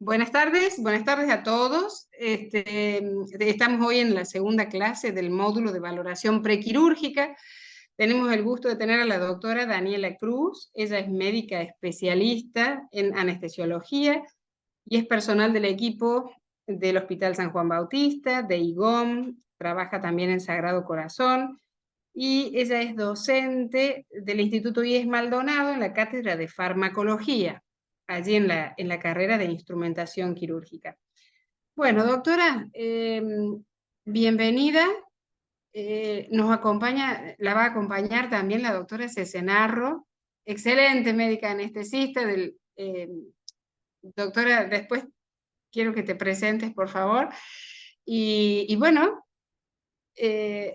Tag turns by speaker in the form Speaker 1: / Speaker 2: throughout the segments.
Speaker 1: Buenas tardes a todos. Estamos hoy en la segunda clase del módulo de valoración prequirúrgica. Tenemos el gusto de tener a la doctora Daniela Cruz. Ella es médica especialista en anestesiología y es personal del equipo del Hospital San Juan Bautista, de IGOM, trabaja también en Sagrado Corazón, y ella es docente del Instituto IES Maldonado en la cátedra de farmacología, allí en la carrera de instrumentación quirúrgica. Bueno, doctora, bienvenida. La va a acompañar también la doctora Cesenarro, excelente médica anestesista. Doctora, después quiero que te presentes, por favor. Y bueno,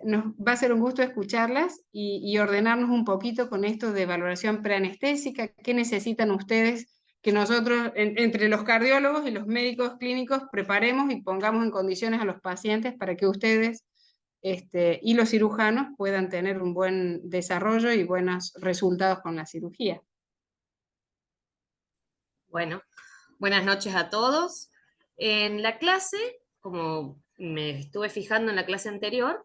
Speaker 1: nos va a ser un gusto escucharlas y ordenarnos un poquito con esto de valoración preanestésica. ¿Qué necesitan ustedes que nosotros, entre los cardiólogos y los médicos clínicos, preparemos y pongamos en condiciones a los pacientes para que ustedes y los cirujanos puedan tener un buen desarrollo y buenos resultados con la cirugía?
Speaker 2: Bueno, buenas noches a todos. En la clase, como me estuve fijando en la clase anterior,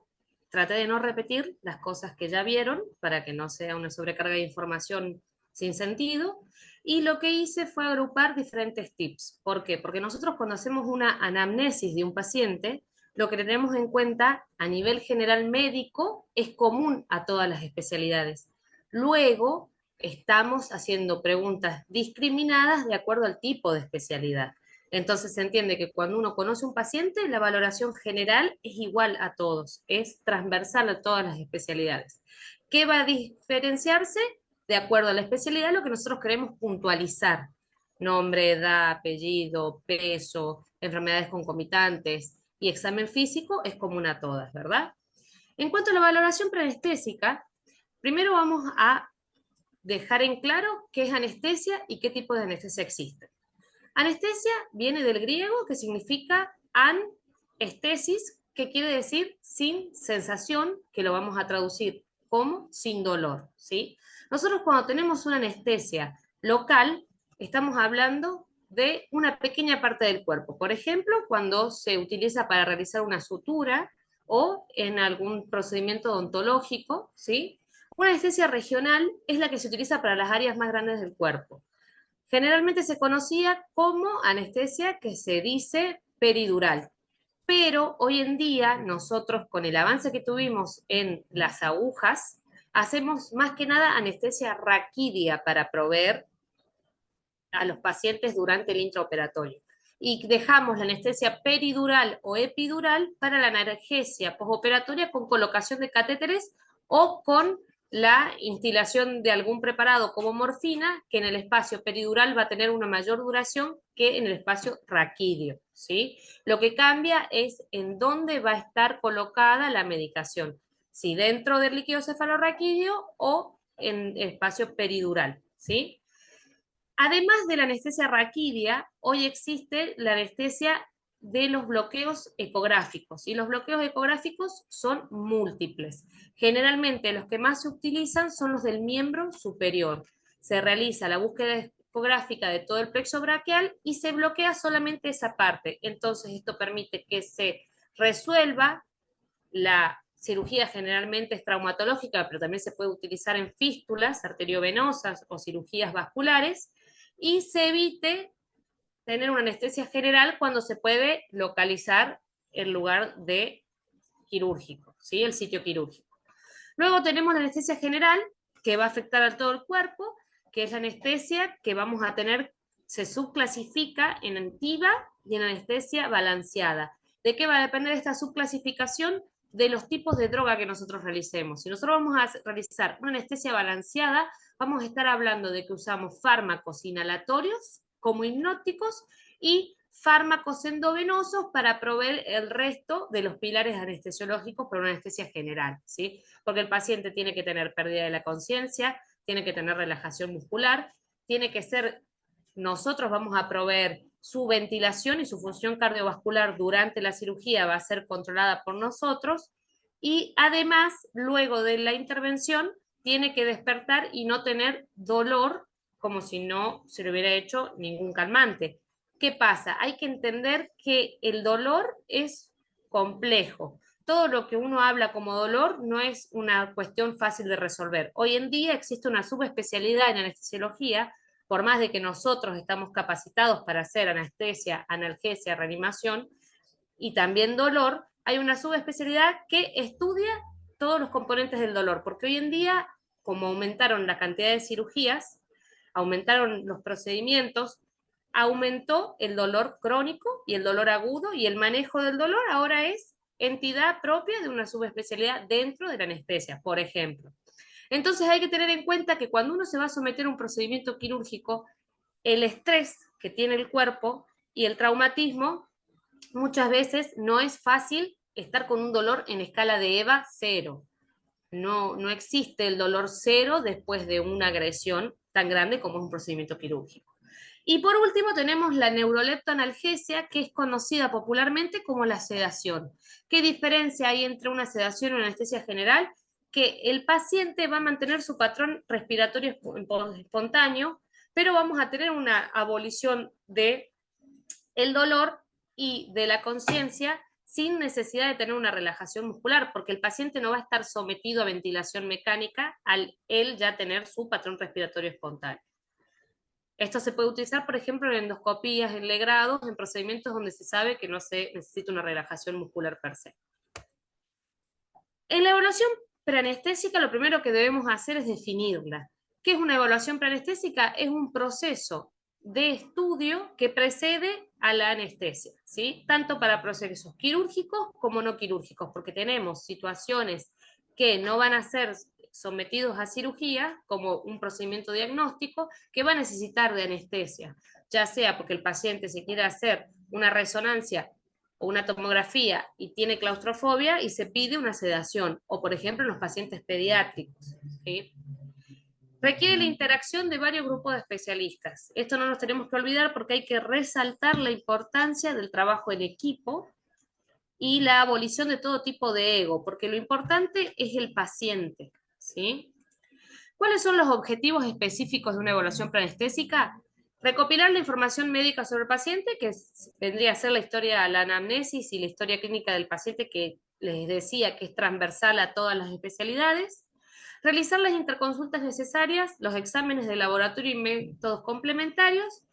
Speaker 2: traté de no repetir las cosas que ya vieron para que no sea una sobrecarga de información sin sentido. Y lo que hice fue agrupar diferentes tips. ¿Por qué? Porque nosotros cuando hacemos una anamnesis de un paciente, lo que tenemos en cuenta a nivel general médico es común a todas las especialidades. Luego, estamos haciendo preguntas discriminadas de acuerdo al tipo de especialidad. Entonces se entiende que cuando uno conoce un paciente, la valoración general es igual a todos, es transversal a todas las especialidades. ¿Qué va a diferenciarse? De acuerdo a la especialidad, lo que nosotros queremos puntualizar: nombre, edad, apellido, peso, enfermedades concomitantes y examen físico es común a todas, ¿verdad? En cuanto a la valoración preanestésica, primero vamos a dejar en claro qué es anestesia y qué tipo de anestesia existe. Anestesia viene del griego, que significa estesis, que quiere decir sin sensación, que lo vamos a traducir como sin dolor, ¿sí? Nosotros cuando tenemos una anestesia local, estamos hablando de una pequeña parte del cuerpo. Por ejemplo, cuando se utiliza para realizar una sutura o en algún procedimiento odontológico, ¿sí? Una anestesia regional es la que se utiliza para las áreas más grandes del cuerpo. Generalmente se conocía como anestesia que se dice peridural, pero hoy en día nosotros, con el avance que tuvimos en las agujas, hacemos más que nada anestesia raquídea para proveer a los pacientes durante el intraoperatorio. Y dejamos la anestesia peridural o epidural para la analgesia postoperatoria con colocación de catéteres o con la instilación de algún preparado como morfina, que en el espacio peridural va a tener una mayor duración que en el espacio raquídeo, ¿sí? Lo que cambia es en dónde va a estar colocada la medicación, si dentro del líquido cefalorraquídeo o en el espacio peridural, ¿sí? Además de la anestesia raquídea, hoy existe la anestesia de los bloqueos ecográficos, y los bloqueos ecográficos son múltiples. Generalmente los que más se utilizan son los del miembro superior. Se realiza la búsqueda ecográfica de todo el plexo braquial y se bloquea solamente esa parte. Entonces esto permite que se resuelva la cirugía. Generalmente es traumatológica, pero también se puede utilizar en fístulas arteriovenosas o cirugías vasculares, y se evite tener una anestesia general cuando se puede localizar el lugar de quirúrgico, ¿sí? El sitio quirúrgico. Luego tenemos la anestesia general, que va a afectar a todo el cuerpo, que es la anestesia que vamos a tener, se subclasifica en activa y en anestesia balanceada. ¿De qué va a depender esta subclasificación? De los tipos de droga que nosotros realicemos. Si nosotros vamos a realizar una anestesia balanceada, vamos a estar hablando de que usamos fármacos inhalatorios como hipnóticos y fármacos endovenosos para proveer el resto de los pilares anestesiológicos para una anestesia general, ¿sí? Porque el paciente tiene que tener pérdida de la conciencia, tiene que tener relajación muscular, tiene que ser, nosotros vamos a proveer su ventilación y su función cardiovascular durante la cirugía va a ser controlada por nosotros, y además, luego de la intervención, tiene que despertar y no tener dolor como si no se le hubiera hecho ningún calmante. ¿qué pasa? Hay que entender que el dolor es complejo. Todo lo que uno habla como dolor no es una cuestión fácil de resolver. Hoy en día existe una subespecialidad en anestesiología, por más de que nosotros estamos capacitados para hacer anestesia, analgesia, reanimación y también dolor, hay una subespecialidad que estudia todos los componentes del dolor, porque hoy en día, como aumentaron la cantidad de cirugías, aumentaron los procedimientos, aumentó el dolor crónico y el dolor agudo, y el manejo del dolor ahora es entidad propia de una subespecialidad dentro de la anestesia, por ejemplo. Entonces hay que tener en cuenta que cuando uno se va a someter a un procedimiento quirúrgico, el estrés que tiene el cuerpo y el traumatismo, muchas veces no es fácil estar con un dolor en escala de EVA 0. No existe el dolor cero después de una agresión tan grande como es un procedimiento quirúrgico. Y por último tenemos la neuroleptoanalgesia, que es conocida popularmente como la sedación. ¿Qué diferencia hay entre una sedación y una anestesia general? Que el paciente va a mantener su patrón respiratorio espontáneo, pero vamos a tener una abolición del dolor y de la conciencia sin necesidad de tener una relajación muscular, porque el paciente no va a estar sometido a ventilación mecánica al él ya tener su patrón respiratorio espontáneo. Esto se puede utilizar, por ejemplo, en endoscopías, en legrados, en procedimientos donde se sabe que no se necesita una relajación muscular per se. En la evaluación preanestésica, lo primero que debemos hacer es definirla. ¿Qué es una evaluación preanestésica? Es un proceso de estudio que precede a la anestesia, ¿sí? Tanto para procesos quirúrgicos como no quirúrgicos, porque tenemos situaciones que no van a ser sometidos a cirugía, como un procedimiento diagnóstico, que va a necesitar de anestesia, ya sea porque el paciente se quiere hacer una resonancia o una tomografía y tiene claustrofobia y se pide una sedación, o por ejemplo en los pacientes pediátricos, ¿sí? Requiere la interacción de varios grupos de especialistas. Esto no nos tenemos que olvidar porque hay que resaltar la importancia del trabajo en equipo y la abolición de todo tipo de ego, porque lo importante es el paciente, ¿sí? ¿Cuáles son los objetivos específicos de una evaluación preanestésica? Recopilar la información médica sobre el paciente, que vendría a ser la historia, la anamnesis y la historia clínica del paciente, que les decía que es transversal a todas las especialidades. Realizar las interconsultas necesarias, los exámenes de laboratorio y métodos complementarios.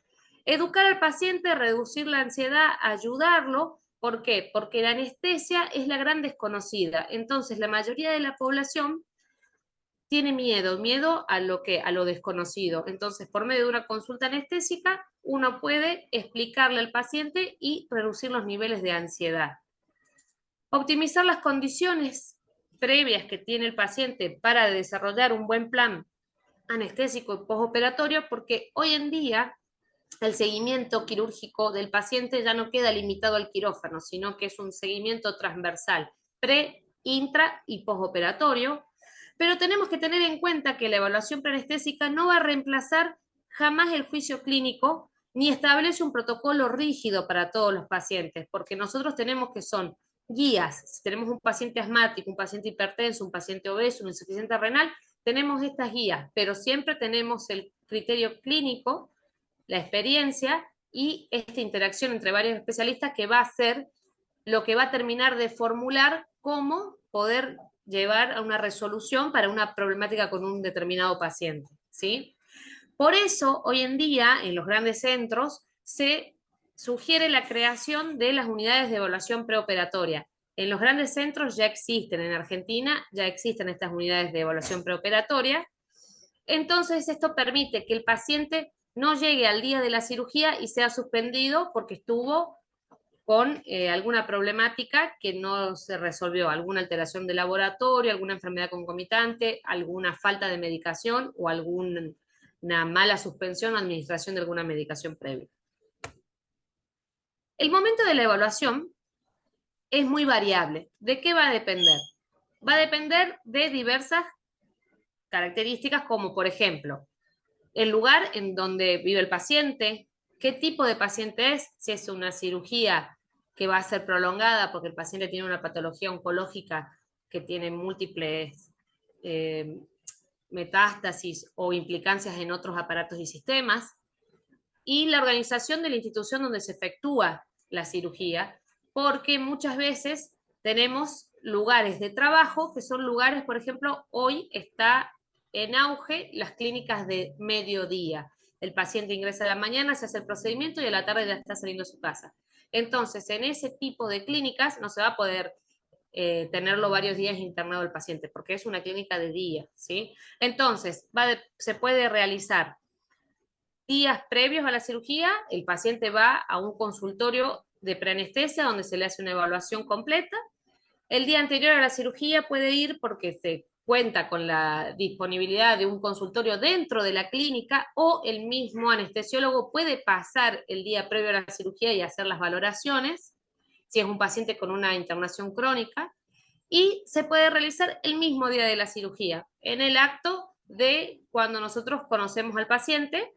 Speaker 2: Educar al paciente, reducir la ansiedad, ayudarlo. ¿Por qué? Porque la anestesia es la gran desconocida. Entonces, la mayoría de la población tiene miedo a lo desconocido. Entonces, por medio de una consulta anestésica, uno puede explicarle al paciente y reducir los niveles de ansiedad. Optimizar las condiciones previas que tiene el paciente para desarrollar un buen plan anestésico y postoperatorio, porque hoy en día el seguimiento quirúrgico del paciente ya no queda limitado al quirófano, sino que es un seguimiento transversal, pre, intra y postoperatorio. Pero tenemos que tener en cuenta que la evaluación preanestésica no va a reemplazar jamás el juicio clínico ni establece un protocolo rígido para todos los pacientes, porque nosotros tenemos que son guías. Si tenemos un paciente asmático, un paciente hipertenso, un paciente obeso, una insuficiencia renal, tenemos estas guías, pero siempre tenemos el criterio clínico, la experiencia y esta interacción entre varios especialistas que va a ser lo que va a terminar de formular cómo poder llevar a una resolución para una problemática con un determinado paciente, ¿sí? Por eso, hoy en día, en los grandes centros, se sugiere la creación de las unidades de evaluación preoperatoria. En los grandes centros ya existen, en Argentina ya existen estas unidades de evaluación preoperatoria. Entonces, esto permite que el paciente no llegue al día de la cirugía y sea suspendido porque estuvo con alguna problemática que no se resolvió, alguna alteración de laboratorio, alguna enfermedad concomitante, alguna falta de medicación o alguna mala suspensión o administración de alguna medicación previa. El momento de la evaluación es muy variable. ¿De qué va a depender? Va a depender de diversas características como, por ejemplo, el lugar en donde vive el paciente, qué tipo de paciente es, si es una cirugía que va a ser prolongada porque el paciente tiene una patología oncológica que tiene múltiples metástasis o implicancias en otros aparatos y sistemas, y la organización de la institución donde se efectúa la cirugía, porque muchas veces tenemos lugares de trabajo que son lugares, por ejemplo, hoy está en auge las clínicas de mediodía. El paciente ingresa a la mañana, se hace el procedimiento y a la tarde ya está saliendo a su casa. Entonces, en ese tipo de clínicas no se va a poder tenerlo varios días internado el paciente, porque es una clínica de día, ¿sí? Entonces, se puede realizar días previos a la cirugía, el paciente va a un consultorio de preanestesia donde se le hace una evaluación completa. El día anterior a la cirugía puede ir porque se cuenta con la disponibilidad de un consultorio dentro de la clínica, o el mismo anestesiólogo puede pasar el día previo a la cirugía y hacer las valoraciones, si es un paciente con una internación crónica, y se puede realizar el mismo día de la cirugía, en el acto de cuando nosotros conocemos al paciente,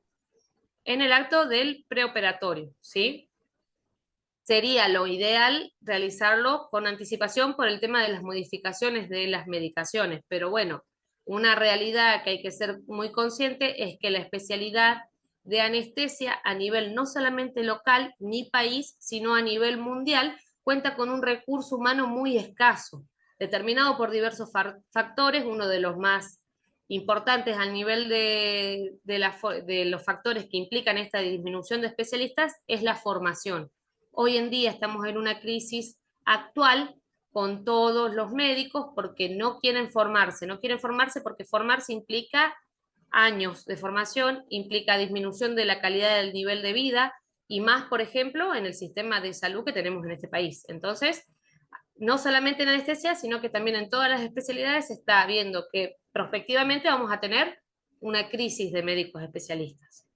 Speaker 2: en el acto del preoperatorio, ¿sí? Sería lo ideal realizarlo con anticipación por el tema de las modificaciones de las medicaciones, pero bueno, una realidad que hay que ser muy consciente es que la especialidad de anestesia a nivel no solamente local ni país, sino a nivel mundial, cuenta con un recurso humano muy escaso, determinado por diversos factores. Uno de los más importantes al nivel de los factores que implican esta disminución de especialistas es la formación. Hoy en día estamos en una crisis actual con todos los médicos porque no quieren formarse porque formarse implica años de formación, implica disminución de la calidad del nivel de vida, y más, por ejemplo, en el sistema de salud que tenemos en este país. Entonces, no solamente en anestesia, sino que también en todas las especialidades se está viendo que prospectivamente vamos a tener una crisis de médicos especialistas.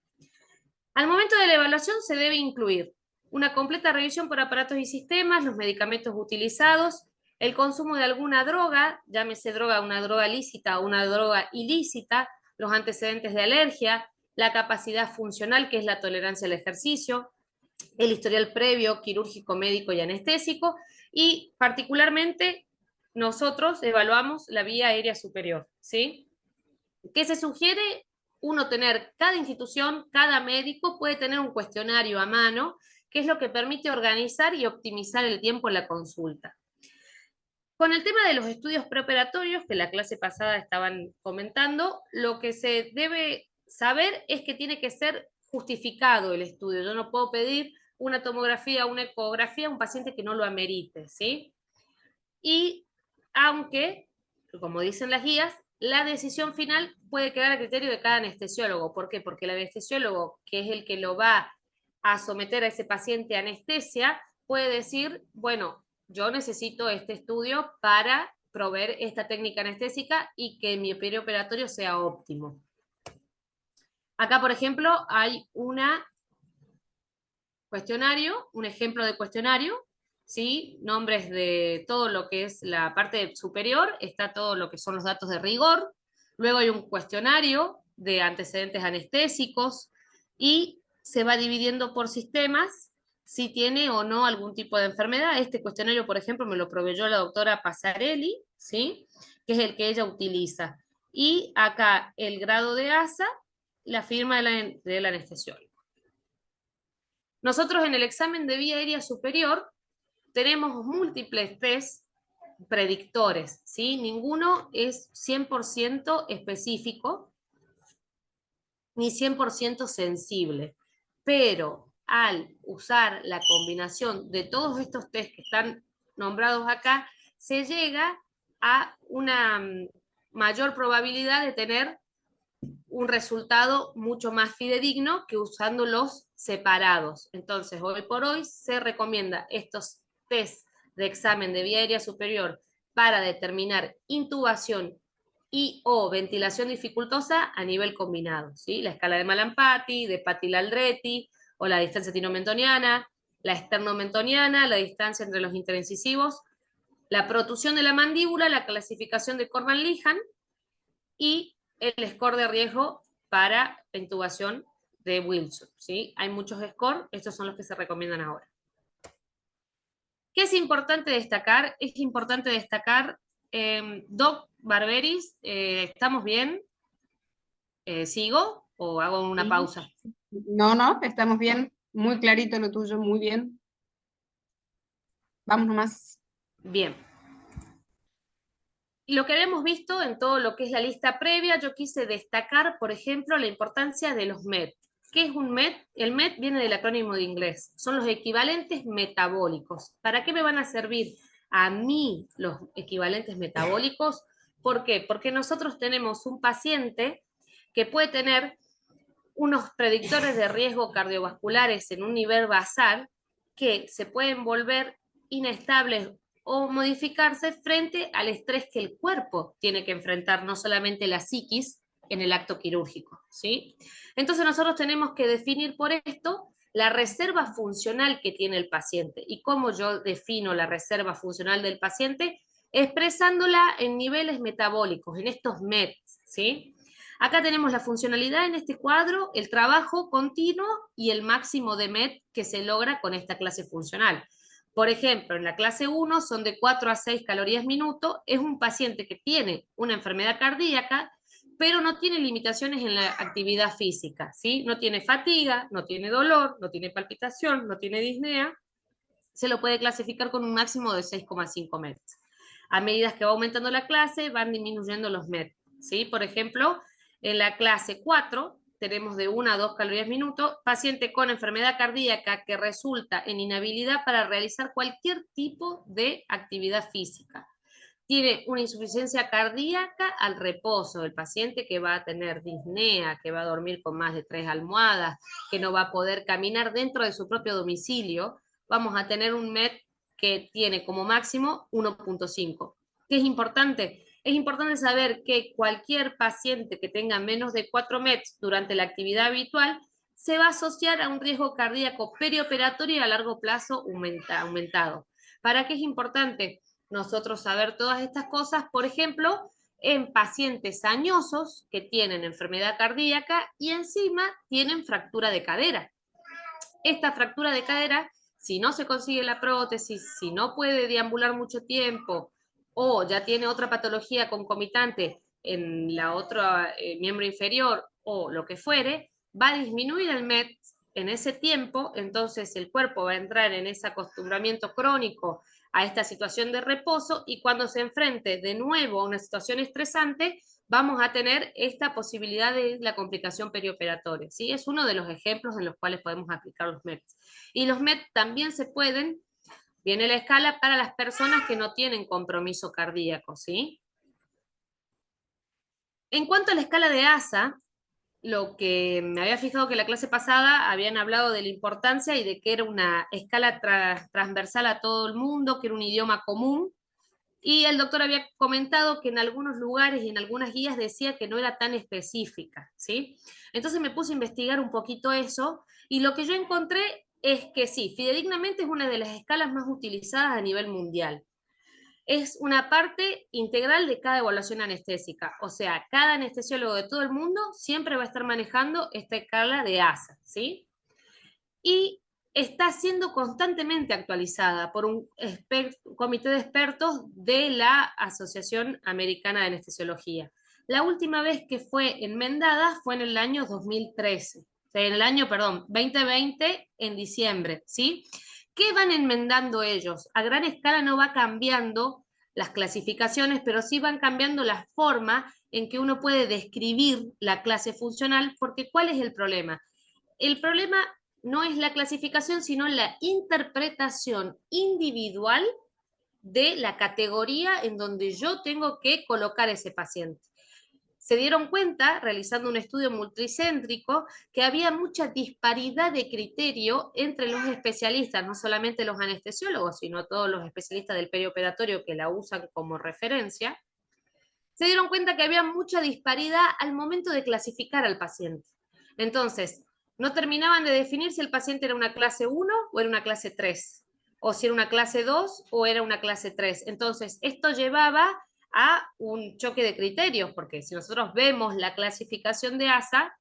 Speaker 2: Al momento de la evaluación se debe incluir una completa revisión por aparatos y sistemas, los medicamentos utilizados, el consumo de alguna droga, llámese droga, una droga lícita o una droga ilícita, los antecedentes de alergia, la capacidad funcional, que es la tolerancia al ejercicio, el historial previo, quirúrgico, médico y anestésico, y particularmente nosotros evaluamos la vía aérea superior, ¿sí? ¿Qué se sugiere? Uno tener, cada institución, cada médico puede tener un cuestionario a mano, que es lo que permite organizar y optimizar el tiempo en la consulta. Con el tema de los estudios preoperatorios, que la clase pasada estaban comentando, lo que se debe saber es que tiene que ser justificado el estudio. Yo no puedo pedir una tomografía, una ecografía a un paciente que no lo amerite, ¿sí? Y aunque, como dicen las guías, la decisión final puede quedar a criterio de cada anestesiólogo. ¿Por qué? Porque el anestesiólogo, que es el que lo va a someter a ese paciente a anestesia, puede decir, bueno, yo necesito este estudio para proveer esta técnica anestésica y que mi perioperatorio sea óptimo. Acá, por ejemplo, hay un ejemplo de cuestionario, ¿sí? Nombres de todo lo que es la parte superior, está todo lo que son los datos de rigor, luego hay un cuestionario de antecedentes anestésicos y se va dividiendo por sistemas si tiene o no algún tipo de enfermedad. Este cuestionario, por ejemplo, me lo proveyó la doctora Passarelli, ¿sí? Que es el que ella utiliza. Y acá el grado de ASA, la firma del anestesiólogo. Nosotros en el examen de vía aérea superior tenemos múltiples test predictores, ¿sí? Ninguno es 100% específico ni 100% sensible, pero al usar la combinación de todos estos test que están nombrados acá, se llega a una mayor probabilidad de tener un resultado mucho más fidedigno que usándolos separados. Entonces, hoy por hoy se recomienda estos test de examen de vía aérea superior para determinar intubación y o ventilación dificultosa a nivel combinado, ¿sí? La escala de Malampati, de Patti-Laldreti, o la distancia tinomentoniana, la esternomentoniana, la distancia entre los interincisivos, la protusión de la mandíbula, la clasificación de Corban-Lijan y el score de riesgo para la intubación de Wilson, ¿sí? Hay muchos scores, estos son los que se recomiendan ahora. ¿Qué es importante destacar? Es importante destacar, Doc Barberis, ¿estamos bien? ¿Sigo o hago una pausa?
Speaker 1: No, no, estamos bien. Muy clarito lo tuyo, muy bien. Vamos nomás.
Speaker 2: Bien. Lo que habíamos visto en todo lo que es la lista previa, yo quise destacar, por ejemplo, la importancia de los MET. ¿Qué es un MET? El MET viene del acrónimo de inglés. Son los equivalentes metabólicos. ¿Para qué me van a servir a mí los equivalentes metabólicos? ¿Por qué? Porque nosotros tenemos un paciente que puede tener unos predictores de riesgo cardiovasculares en un nivel basal que se pueden volver inestables o modificarse frente al estrés que el cuerpo tiene que enfrentar, no solamente la psiquis en el acto quirúrgico, ¿sí? Entonces nosotros tenemos que definir por esto la reserva funcional que tiene el paciente. ¿Y cómo yo defino la reserva funcional del paciente? Expresándola en niveles metabólicos, en estos METs, ¿sí? Acá tenemos la funcionalidad en este cuadro, el trabajo continuo y el máximo de MET que se logra con esta clase funcional. Por ejemplo, en la clase 1 son de 4 a 6 calorías minuto, es un paciente que tiene una enfermedad cardíaca, pero no tiene limitaciones en la actividad física, ¿sí? No tiene fatiga, no tiene dolor, no tiene palpitación, no tiene disnea, se lo puede clasificar con un máximo de 6,5 MET. A medida que va aumentando la clase, van disminuyendo los MET, ¿sí? Por ejemplo, en la clase 4 tenemos de 1 a 2 calorías minuto, paciente con enfermedad cardíaca que resulta en inhabilidad para realizar cualquier tipo de actividad física. Tiene una insuficiencia cardíaca al reposo, el paciente que va a tener disnea, que va a dormir con más de 3 almohadas, que no va a poder caminar dentro de su propio domicilio, vamos a tener un MET que tiene como máximo 1,5. ¿Qué es importante? Es importante saber que cualquier paciente que tenga menos de 4 METs durante la actividad habitual se va a asociar a un riesgo cardíaco perioperatorio y a largo plazo aumentado. ¿Para qué es importante nosotros saber todas estas cosas? Por ejemplo, en pacientes añosos que tienen enfermedad cardíaca y encima tienen fractura de cadera. Esta fractura de cadera, si no se consigue la prótesis, si no puede deambular mucho tiempo o ya tiene otra patología concomitante en la otra miembro inferior o lo que fuere, va a disminuir el MET en ese tiempo, entonces el cuerpo va a entrar en ese acostumbramiento crónico a esta situación de reposo y cuando se enfrente de nuevo a una situación estresante, vamos a tener esta posibilidad de la complicación perioperatoria, ¿sí? Es uno de los ejemplos en los cuales podemos aplicar los MET. Y los MET también se pueden, viene la escala para las personas que no tienen compromiso cardíaco, ¿sí? En cuanto a la escala de ASA, lo que me había fijado que la clase pasada habían hablado de la importancia y de que era una escala transversal a todo el mundo, que era un idioma común, y el doctor había comentado que en algunos lugares y en algunas guías decía que no era tan específica, ¿sí? Entonces me puse a investigar un poquito eso, y lo que yo encontré es que sí, fidedignamente es una de las escalas más utilizadas a nivel mundial. Es una parte integral de cada evaluación anestésica, o sea, cada anestesiólogo de todo el mundo siempre va a estar manejando esta escala de ASA, ¿sí? Y está siendo constantemente actualizada por un comité de expertos de la Asociación Americana de Anestesiología. La última vez que fue enmendada fue en el año 2013, en el año, perdón, 2020, en diciembre, ¿sí? ¿Qué van enmendando ellos? A gran escala no va cambiando las clasificaciones, pero sí van cambiando la forma en que uno puede describir la clase funcional, porque ¿cuál es el problema? El problema no es la clasificación, sino la interpretación individual de la categoría en donde yo tengo que colocar ese paciente. Se dieron cuenta, realizando un estudio multicéntrico, que había mucha disparidad de criterio entre los especialistas, no solamente los anestesiólogos, sino todos los especialistas del perioperatorio que la usan como referencia. Se dieron cuenta que había mucha disparidad al momento de clasificar al paciente. Entonces, no terminaban de definir si el paciente era una clase 1 o era una clase 3, o si era una clase 2 o era una clase 3. Entonces, esto llevaba a un choque de criterios, porque si nosotros vemos la clasificación de ASA,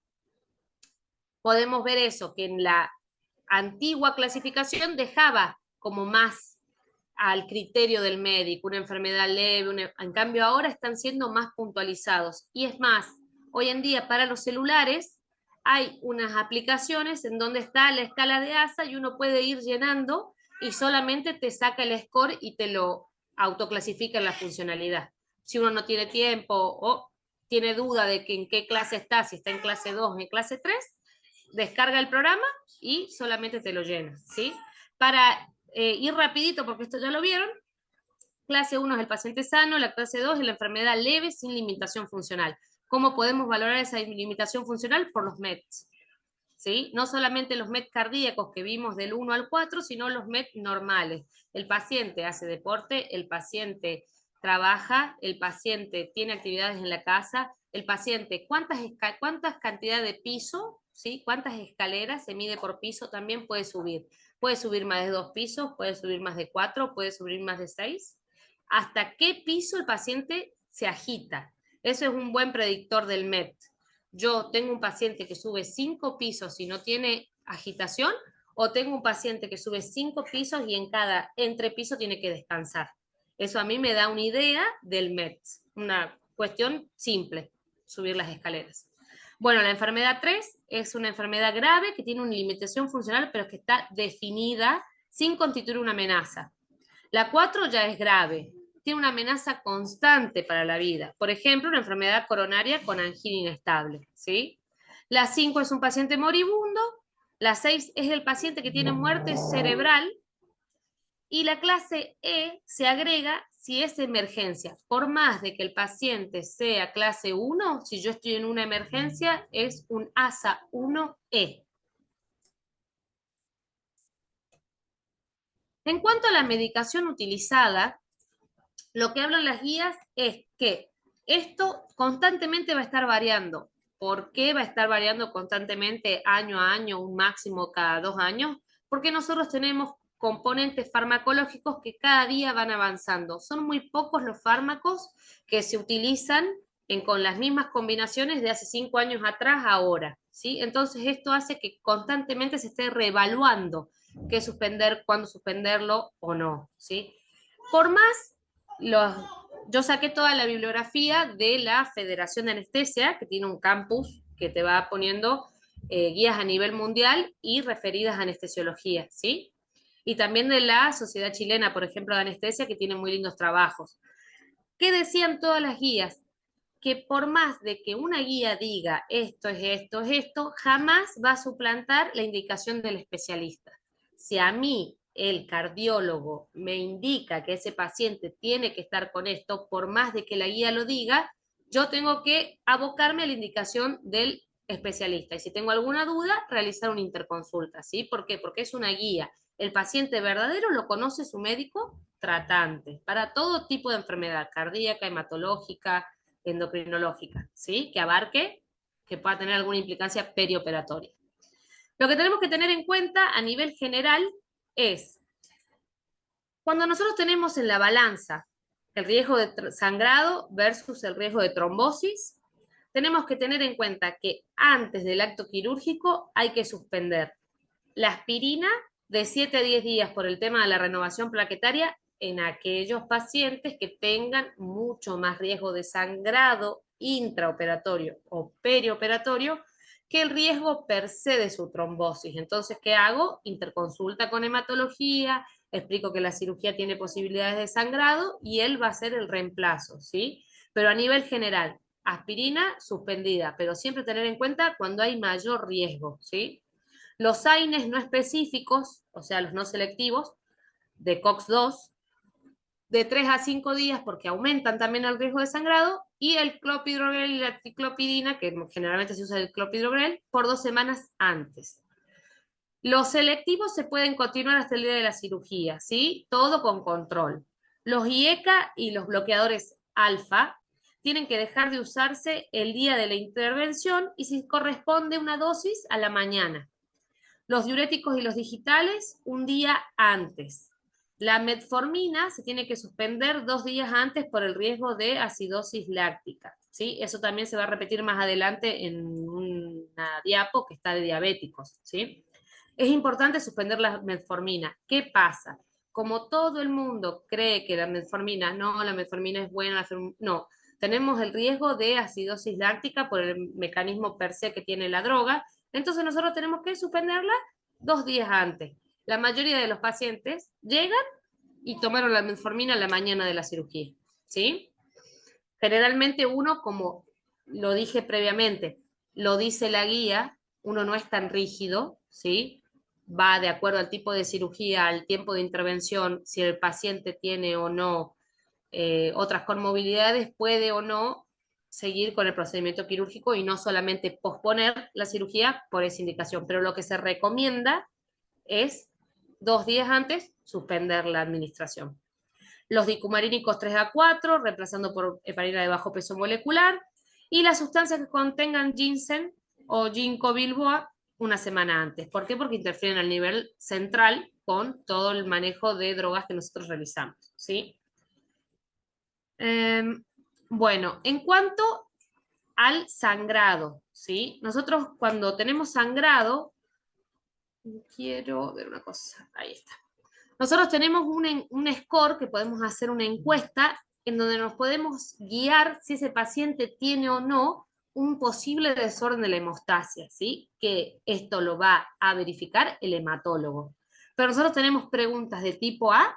Speaker 2: podemos ver eso, que en la antigua clasificación dejaba como más al criterio del médico, una enfermedad leve, en cambio ahora están siendo más puntualizados. Y es más, hoy en día para los celulares hay unas aplicaciones en donde está la escala de ASA y uno puede ir llenando y solamente te saca el score y te lo autoclasifica en la funcionalidad. Si uno no tiene tiempo o tiene duda de que en qué clase está, si está en clase 2 o en clase 3, descarga el programa y solamente te lo llena, ¿sí? Para ir rapidito, porque esto ya lo vieron, clase 1 es el paciente sano, la clase 2 es la enfermedad leve sin limitación funcional. ¿Cómo podemos valorar esa limitación funcional? Por los METs, ¿sí? No solamente los MET cardíacos que vimos del 1 al 4, sino los MET normales. El paciente hace deporte, el paciente trabaja, el paciente tiene actividades en la casa, el paciente, cuántas cantidades de piso, ¿sí? Cuántas escaleras se mide por piso, también puede subir. Puede subir más de 2 pisos, puede subir más de 4, puede subir más de 6. ¿Hasta qué piso el paciente se agita? Eso es un buen predictor del MET. Yo tengo un paciente que sube 5 pisos y no tiene agitación, o tengo un paciente que sube 5 pisos y en cada entrepiso tiene que descansar. Eso a mí me da una idea del MET. Una cuestión simple, subir las escaleras. Bueno, la enfermedad 3 es una enfermedad grave que tiene una limitación funcional, pero que está definida sin constituir una amenaza. La 4 ya es grave, tiene una amenaza constante para la vida. Por ejemplo, una enfermedad coronaria con angina inestable, ¿sí? La 5 es un paciente moribundo, la 6 es el paciente que tiene muerte cerebral, y la clase E se agrega si es emergencia. Por más de que el paciente sea clase 1, si yo estoy en una emergencia, es un ASA 1E. En cuanto a la medicación utilizada, lo que hablan las guías es que esto constantemente va a estar variando. ¿Por qué va a estar variando constantemente año a año, un máximo cada 2 años? Porque nosotros tenemos componentes farmacológicos que cada día van avanzando. Son muy pocos los fármacos que se utilizan con las mismas combinaciones de hace 5 años atrás a ahora, ¿sí? Entonces esto hace que constantemente se esté reevaluando qué suspender, cuándo suspenderlo o no, ¿sí? Por más yo saqué toda la bibliografía de la Federación de Anestesia, que tiene un campus que te va poniendo guías a nivel mundial y referidas a anestesiología, ¿sí? Y también de la Sociedad Chilena, por ejemplo, de Anestesia, que tiene muy lindos trabajos. ¿Qué decían todas las guías? Que por más de que una guía diga esto es esto, es esto, jamás va a suplantar la indicación del especialista. Si a mí el cardiólogo me indica que ese paciente tiene que estar con esto, por más de que la guía lo diga, yo tengo que abocarme a la indicación del especialista. Y si tengo alguna duda, realizar una interconsulta, ¿sí? ¿Por qué? Porque es una guía. El paciente verdadero lo conoce su médico tratante para todo tipo de enfermedad cardíaca, hematológica, endocrinológica, ¿sí? Que pueda tener alguna implicancia perioperatoria. Lo que tenemos que tener en cuenta a nivel general es, cuando nosotros tenemos en la balanza el riesgo de sangrado versus el riesgo de trombosis, tenemos que tener en cuenta que antes del acto quirúrgico hay que suspender la aspirina de 7 a 10 días por el tema de la renovación plaquetaria en aquellos pacientes que tengan mucho más riesgo de sangrado intraoperatorio o perioperatorio que el riesgo per se de su trombosis. Entonces, ¿qué hago? Interconsulta con hematología, explico que la cirugía tiene posibilidades de sangrado y él va a hacer el reemplazo, ¿sí? Pero a nivel general, aspirina suspendida, pero siempre tener en cuenta cuando hay mayor riesgo, ¿sí? Los AINES no específicos, o sea, los no selectivos, de COX-2, de 3 a 5 días porque aumentan también el riesgo de sangrado, y el clopidogrel y la triclopidina, que generalmente se usa el clopidogrel, por 2 semanas antes. Los selectivos se pueden continuar hasta el día de la cirugía, ¿sí? Todo con control. Los IECA y los bloqueadores alfa tienen que dejar de usarse el día de la intervención y si corresponde una dosis a la mañana. Los diuréticos y los digitales un día antes. La metformina se tiene que suspender 2 días antes por el riesgo de acidosis láctica, ¿sí? Eso también se va a repetir más adelante en una diapo que está de diabéticos, ¿sí? Es importante suspender la metformina. ¿Qué pasa? Como todo el mundo cree que la metformina es buena, no, tenemos el riesgo de acidosis láctica por el mecanismo per se que tiene la droga, entonces nosotros tenemos que suspenderla 2 días antes. La mayoría de los pacientes llegan y tomaron la metformina la mañana de la cirugía, ¿sí? Generalmente uno, como lo dije previamente, lo dice la guía, uno no es tan rígido, ¿sí? Va de acuerdo al tipo de cirugía, al tiempo de intervención, si el paciente tiene o no otras comorbilidades, puede o no seguir con el procedimiento quirúrgico y no solamente posponer la cirugía por esa indicación. Pero lo que se recomienda es 2 días antes suspender la administración. Los dicumarínicos 3A4, reemplazando por heparina de bajo peso molecular, y las sustancias que contengan ginseng o ginkgo biloba una semana antes. ¿Por qué? Porque interfieren al nivel central con todo el manejo de drogas que nosotros realizamos, ¿sí? Bueno, en cuanto al sangrado, ¿sí? Nosotros cuando tenemos sangrado, quiero ver una cosa, ahí está. Nosotros tenemos un score que podemos hacer una encuesta en donde nos podemos guiar si ese paciente tiene o no un posible desorden de la hemostasia, ¿sí? Que esto lo va a verificar el hematólogo. Pero nosotros tenemos preguntas de tipo A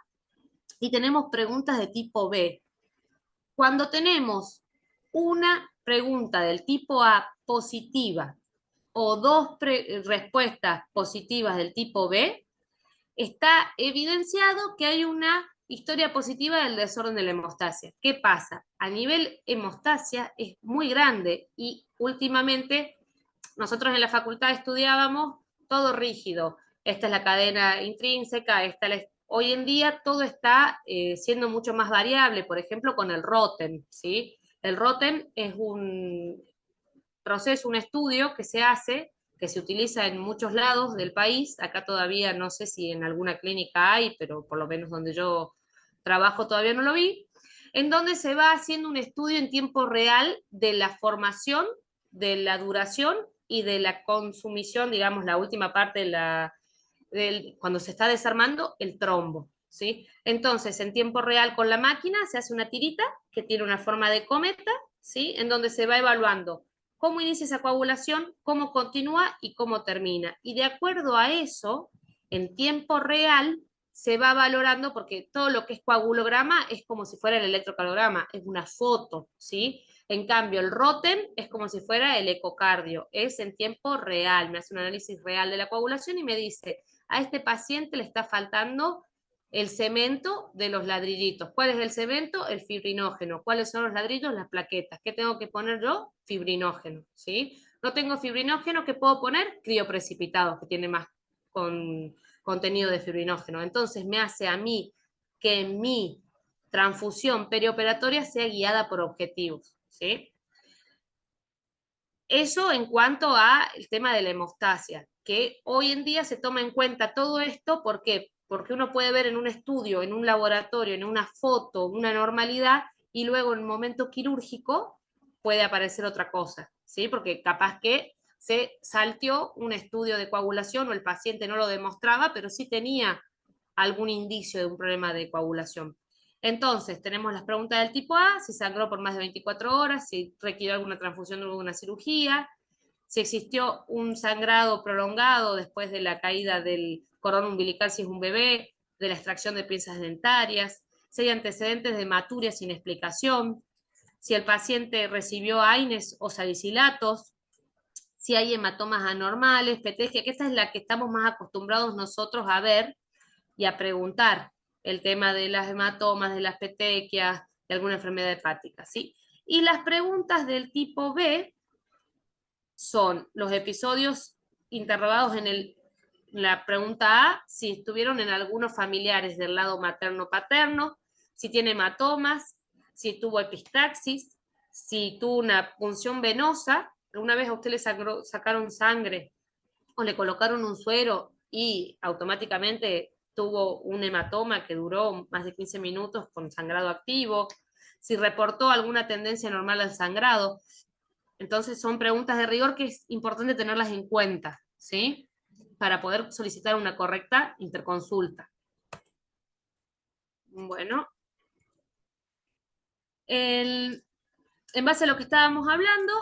Speaker 2: y tenemos preguntas de tipo B. Cuando tenemos una pregunta del tipo A positiva o 2 respuestas positivas del tipo B, está evidenciado que hay una historia positiva del desorden de la hemostasia. ¿Qué pasa? A nivel hemostasia es muy grande y últimamente nosotros en la facultad estudiábamos todo rígido. Esta es la cadena intrínseca, hoy en día todo está siendo mucho más variable, por ejemplo con el Rotem, ¿sí? El Rotem es un proceso, un estudio que se hace, que se utiliza en muchos lados del país. Acá todavía no sé si en alguna clínica hay, pero por lo menos donde yo trabajo todavía no lo vi, en donde se va haciendo un estudio en tiempo real de la formación, de la duración y de la consumición, digamos, la última parte cuando se está desarmando el trombo, ¿sí? Entonces, en tiempo real con la máquina se hace una tirita que tiene una forma de cometa, ¿sí? En donde se va evaluando cómo inicia esa coagulación, cómo continúa y cómo termina. Y de acuerdo a eso, en tiempo real, se va valorando, porque todo lo que es coagulograma es como si fuera el electrocardiograma, es una foto, ¿sí? En cambio, el Rotem es como si fuera el ecocardio, es en tiempo real, me hace un análisis real de la coagulación y me dice, a este paciente le está faltando el cemento de los ladrillitos. ¿Cuál es el cemento? El fibrinógeno. ¿Cuáles son los ladrillos? Las plaquetas. ¿Qué tengo que poner yo? Fibrinógeno, ¿sí? No tengo fibrinógeno, ¿qué puedo poner? Crioprecipitado, que tiene más contenido de fibrinógeno. Entonces me hace a mí que mi transfusión perioperatoria sea guiada por objetivos, ¿sí? Eso en cuanto al tema de la hemostasia, que hoy en día se toma en cuenta todo esto, ¿por qué? Porque uno puede ver en un estudio, en un laboratorio, en una foto, una normalidad, y luego en el momento quirúrgico puede aparecer otra cosa, ¿sí? Porque capaz que se salteó un estudio de coagulación o el paciente no lo demostraba, pero sí tenía algún indicio de un problema de coagulación. Entonces, tenemos las preguntas del tipo A, si sangró por más de 24 horas, si requirió alguna transfusión o alguna cirugía, si existió un sangrado prolongado después de la caída del cordón umbilical si es un bebé, de la extracción de piezas dentarias, si hay antecedentes de hematuria sin explicación, si el paciente recibió AINES o salicilatos, si hay hematomas anormales, petegia, que esta es la que estamos más acostumbrados nosotros a ver y a preguntar el tema de las hematomas, de las petequias, de alguna enfermedad hepática, ¿sí? Y las preguntas del tipo B son los episodios interrogados en la pregunta A, si estuvieron en algunos familiares del lado materno-paterno, si tiene hematomas, si tuvo epistaxis, si tuvo una punción venosa, alguna vez a usted le sacaron sangre o le colocaron un suero y automáticamente tuvo un hematoma que duró más de 15 minutos con sangrado activo, si reportó alguna tendencia normal al sangrado. Entonces son preguntas de rigor que es importante tenerlas en cuenta, ¿sí? Para poder solicitar una correcta interconsulta. Bueno, en base a lo que estábamos hablando,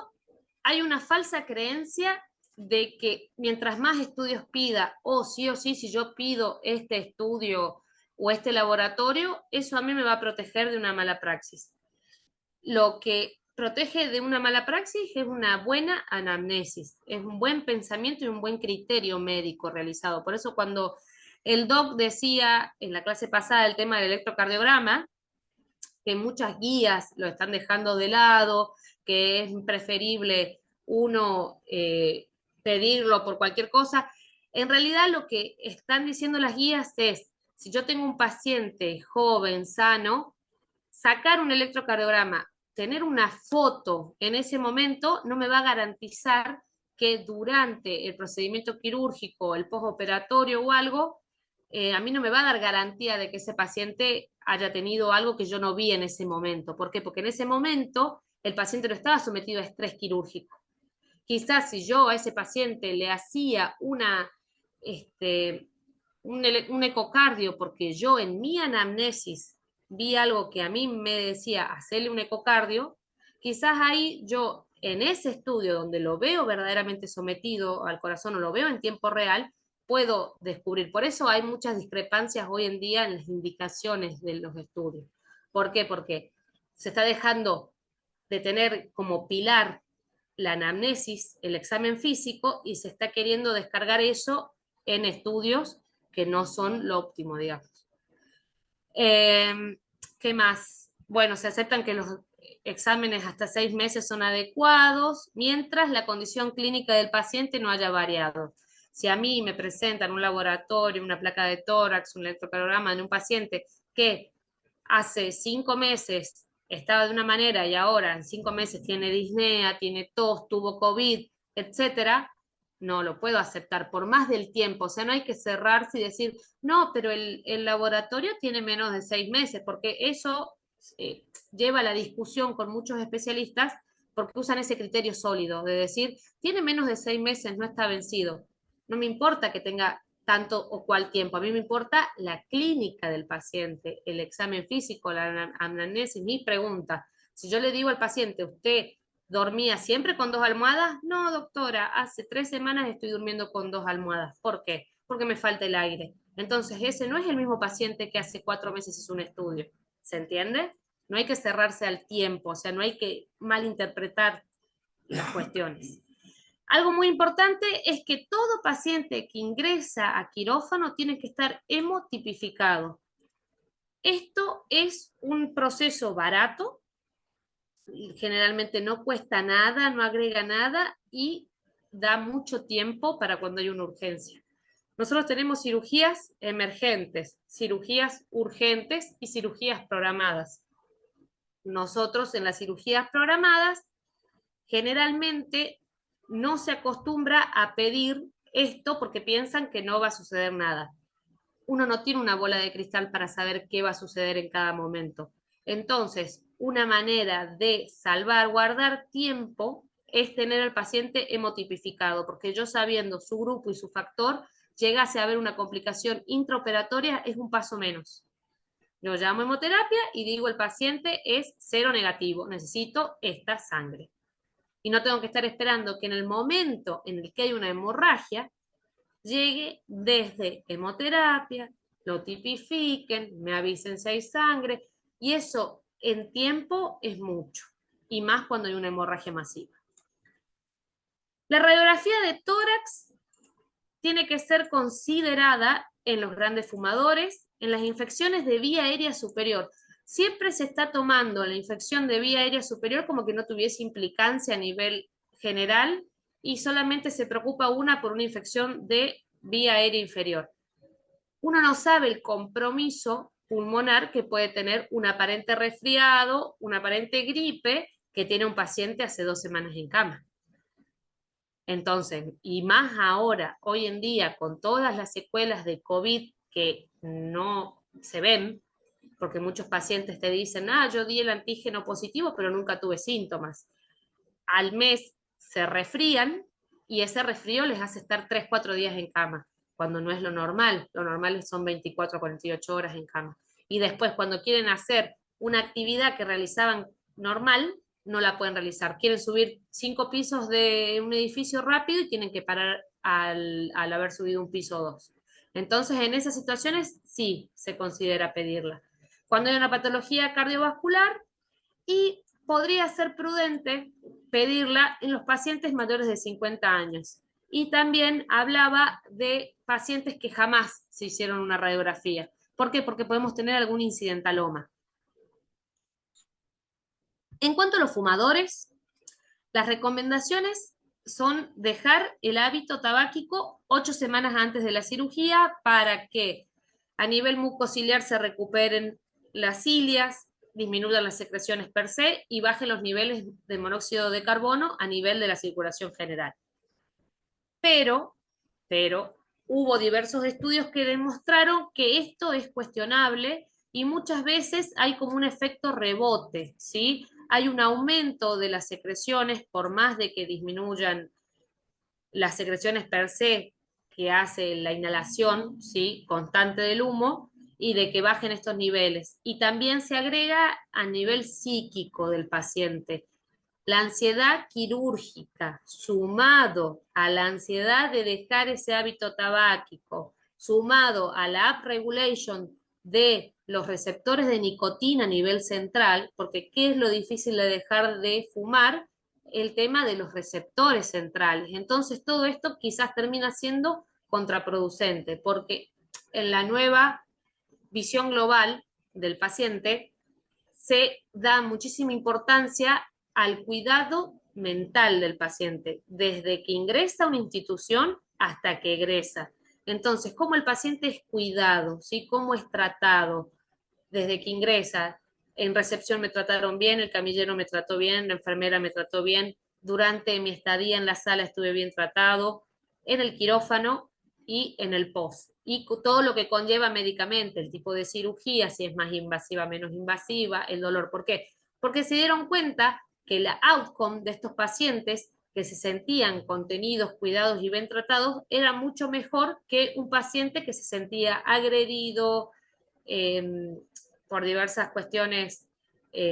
Speaker 2: hay una falsa creencia de que mientras más estudios pida, o sí, si yo pido este estudio o este laboratorio, eso a mí me va a proteger de una mala praxis. Lo que protege de una mala praxis es una buena anamnesis, es un buen pensamiento y un buen criterio médico realizado. Por eso cuando el doc decía en la clase pasada el tema del electrocardiograma, que muchas guías lo están dejando de lado, que es preferible uno pedirlo por cualquier cosa. En realidad lo que están diciendo las guías es, si yo tengo un paciente joven, sano, sacar un electrocardiograma, tener una foto en ese momento no me va a garantizar que durante el procedimiento quirúrgico, el postoperatorio o algo, a mí no me va a dar garantía de que ese paciente haya tenido algo que yo no vi en ese momento. ¿Por qué? Porque en ese momento el paciente no estaba sometido a estrés quirúrgico. Quizás si yo a ese paciente le hacía un ecocardio porque yo en mi anamnesis vi algo que a mí me decía hacerle un ecocardio, quizás ahí yo en ese estudio donde lo veo verdaderamente sometido al corazón o lo veo en tiempo real, puedo descubrir. Por eso hay muchas discrepancias hoy en día en las indicaciones de los estudios. ¿Por qué? Porque se está dejando de tener como pilar la anamnesis, el examen físico, y se está queriendo descargar eso en estudios que no son lo óptimo, digamos. ¿Qué más? Bueno, se aceptan que los exámenes hasta 6 meses son adecuados, mientras la condición clínica del paciente no haya variado. Si a mí me presentan un laboratorio, una placa de tórax, un electrocardiograma de un paciente que hace 5 meses estaba de una manera y ahora en 5 meses tiene disnea, tiene tos, tuvo COVID, etcétera, no lo puedo aceptar por más del tiempo. O sea, no hay que cerrarse y decir, no, pero el laboratorio tiene menos de 6 meses, porque eso lleva a la discusión con muchos especialistas porque usan ese criterio sólido de decir, tiene menos de 6 meses, no está vencido. No me importa que tenga tanto o cual tiempo, a mí me importa la clínica del paciente, el examen físico, la anamnesis, mi pregunta. Si yo le digo al paciente, ¿usted dormía siempre con 2 almohadas? No, doctora, hace 3 semanas estoy durmiendo con 2 almohadas. ¿Por qué? Porque me falta el aire. Entonces, ese no es el mismo paciente que hace 4 meses hizo un estudio. ¿Se entiende? No hay que cerrarse al tiempo, o sea, no hay que malinterpretar las cuestiones. Algo muy importante es que todo paciente que ingresa a quirófano tiene que estar hemotipificado. Esto es un proceso barato, generalmente no cuesta nada, no agrega nada y da mucho tiempo para cuando hay una urgencia. Nosotros tenemos cirugías emergentes, cirugías urgentes y cirugías programadas. Nosotros en las cirugías programadas generalmente no se acostumbra a pedir esto porque piensan que no va a suceder nada. Uno no tiene una bola de cristal para saber qué va a suceder en cada momento. Entonces, una manera de salvaguardar tiempo es tener al paciente hemotipificado, porque yo sabiendo su grupo y su factor, llegase a haber una complicación intraoperatoria, es un paso menos. Yo llamo hemoterapia y digo el paciente es 0 negativo, necesito esta sangre. Y no tengo que estar esperando que en el momento en el que hay una hemorragia, llegue desde hemoterapia, lo tipifiquen, me avisen si hay sangre, y eso en tiempo es mucho, y más cuando hay una hemorragia masiva. La radiografía de tórax tiene que ser considerada en los grandes fumadores, en las infecciones de vía aérea superior. Siempre se está tomando la infección de vía aérea superior como que no tuviese implicancia a nivel general y solamente se preocupa una por una infección de vía aérea inferior. Uno no sabe el compromiso pulmonar que puede tener un aparente resfriado, una aparente gripe que tiene un paciente hace 2 semanas en cama. Entonces, y más ahora, hoy en día, con todas las secuelas de COVID que no se ven, porque muchos pacientes te dicen, yo di el antígeno positivo, pero nunca tuve síntomas. Al mes se resfrían y ese resfrío les hace estar 3, 4 días en cama, cuando no es lo normal. Lo normal son 24 a 48 horas en cama. Y después, cuando quieren hacer una actividad que realizaban normal, no la pueden realizar. Quieren subir 5 pisos de un edificio rápido y tienen que parar al haber subido un piso o 2. Entonces, en esas situaciones sí se considera pedirla. Cuando hay una patología cardiovascular, y podría ser prudente pedirla en los pacientes mayores de 50 años. Y también hablaba de pacientes que jamás se hicieron una radiografía. ¿Por qué? Porque podemos tener algún incidentaloma. En cuanto a los fumadores, las recomendaciones son dejar el hábito tabáquico 8 semanas antes de la cirugía para que a nivel mucociliar se recuperen las cilias, disminuyan las secreciones per se y bajen los niveles de monóxido de carbono a nivel de la circulación general. Pero hubo diversos estudios que demostraron que esto es cuestionable y muchas veces hay como un efecto rebote, ¿sí? Hay un aumento de las secreciones por más de que disminuyan las secreciones per se que hace la inhalación, ¿sí? Constante del humo y de que bajen estos niveles. Y también se agrega a nivel psíquico del paciente. La ansiedad quirúrgica, sumado a la ansiedad de dejar ese hábito tabáquico, sumado a la upregulation de los receptores de nicotina a nivel central, porque ¿qué es lo difícil de dejar de fumar? El tema de los receptores centrales. Entonces todo esto quizás termina siendo contraproducente, porque en la nueva visión global del paciente se da muchísima importancia al cuidado mental del paciente, desde que ingresa a una institución hasta que egresa. Entonces, cómo el paciente es cuidado, ¿sí? Cómo es tratado desde que ingresa. En recepción me trataron bien, el camillero me trató bien, la enfermera me trató bien, durante mi estadía en la sala estuve bien tratado, en el quirófano y en el post. Y todo lo que conlleva médicamente, el tipo de cirugía, si es más invasiva, menos invasiva, el dolor. ¿Por qué? Porque se dieron cuenta que la outcome de estos pacientes que se sentían contenidos, cuidados y bien tratados era mucho mejor que un paciente que se sentía agredido, eh, por diversas cuestiones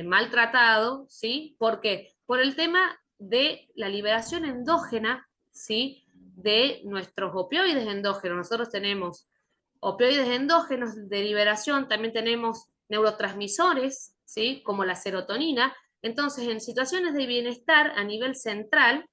Speaker 2: maltratado, ¿sí? ¿Por qué? Por el tema de la liberación endógena, ¿sí? De nuestros opioides endógenos. Nosotros tenemos opioides endógenos de liberación, también tenemos neurotransmisores, ¿sí? Como la serotonina. Entonces, en situaciones de bienestar a nivel central,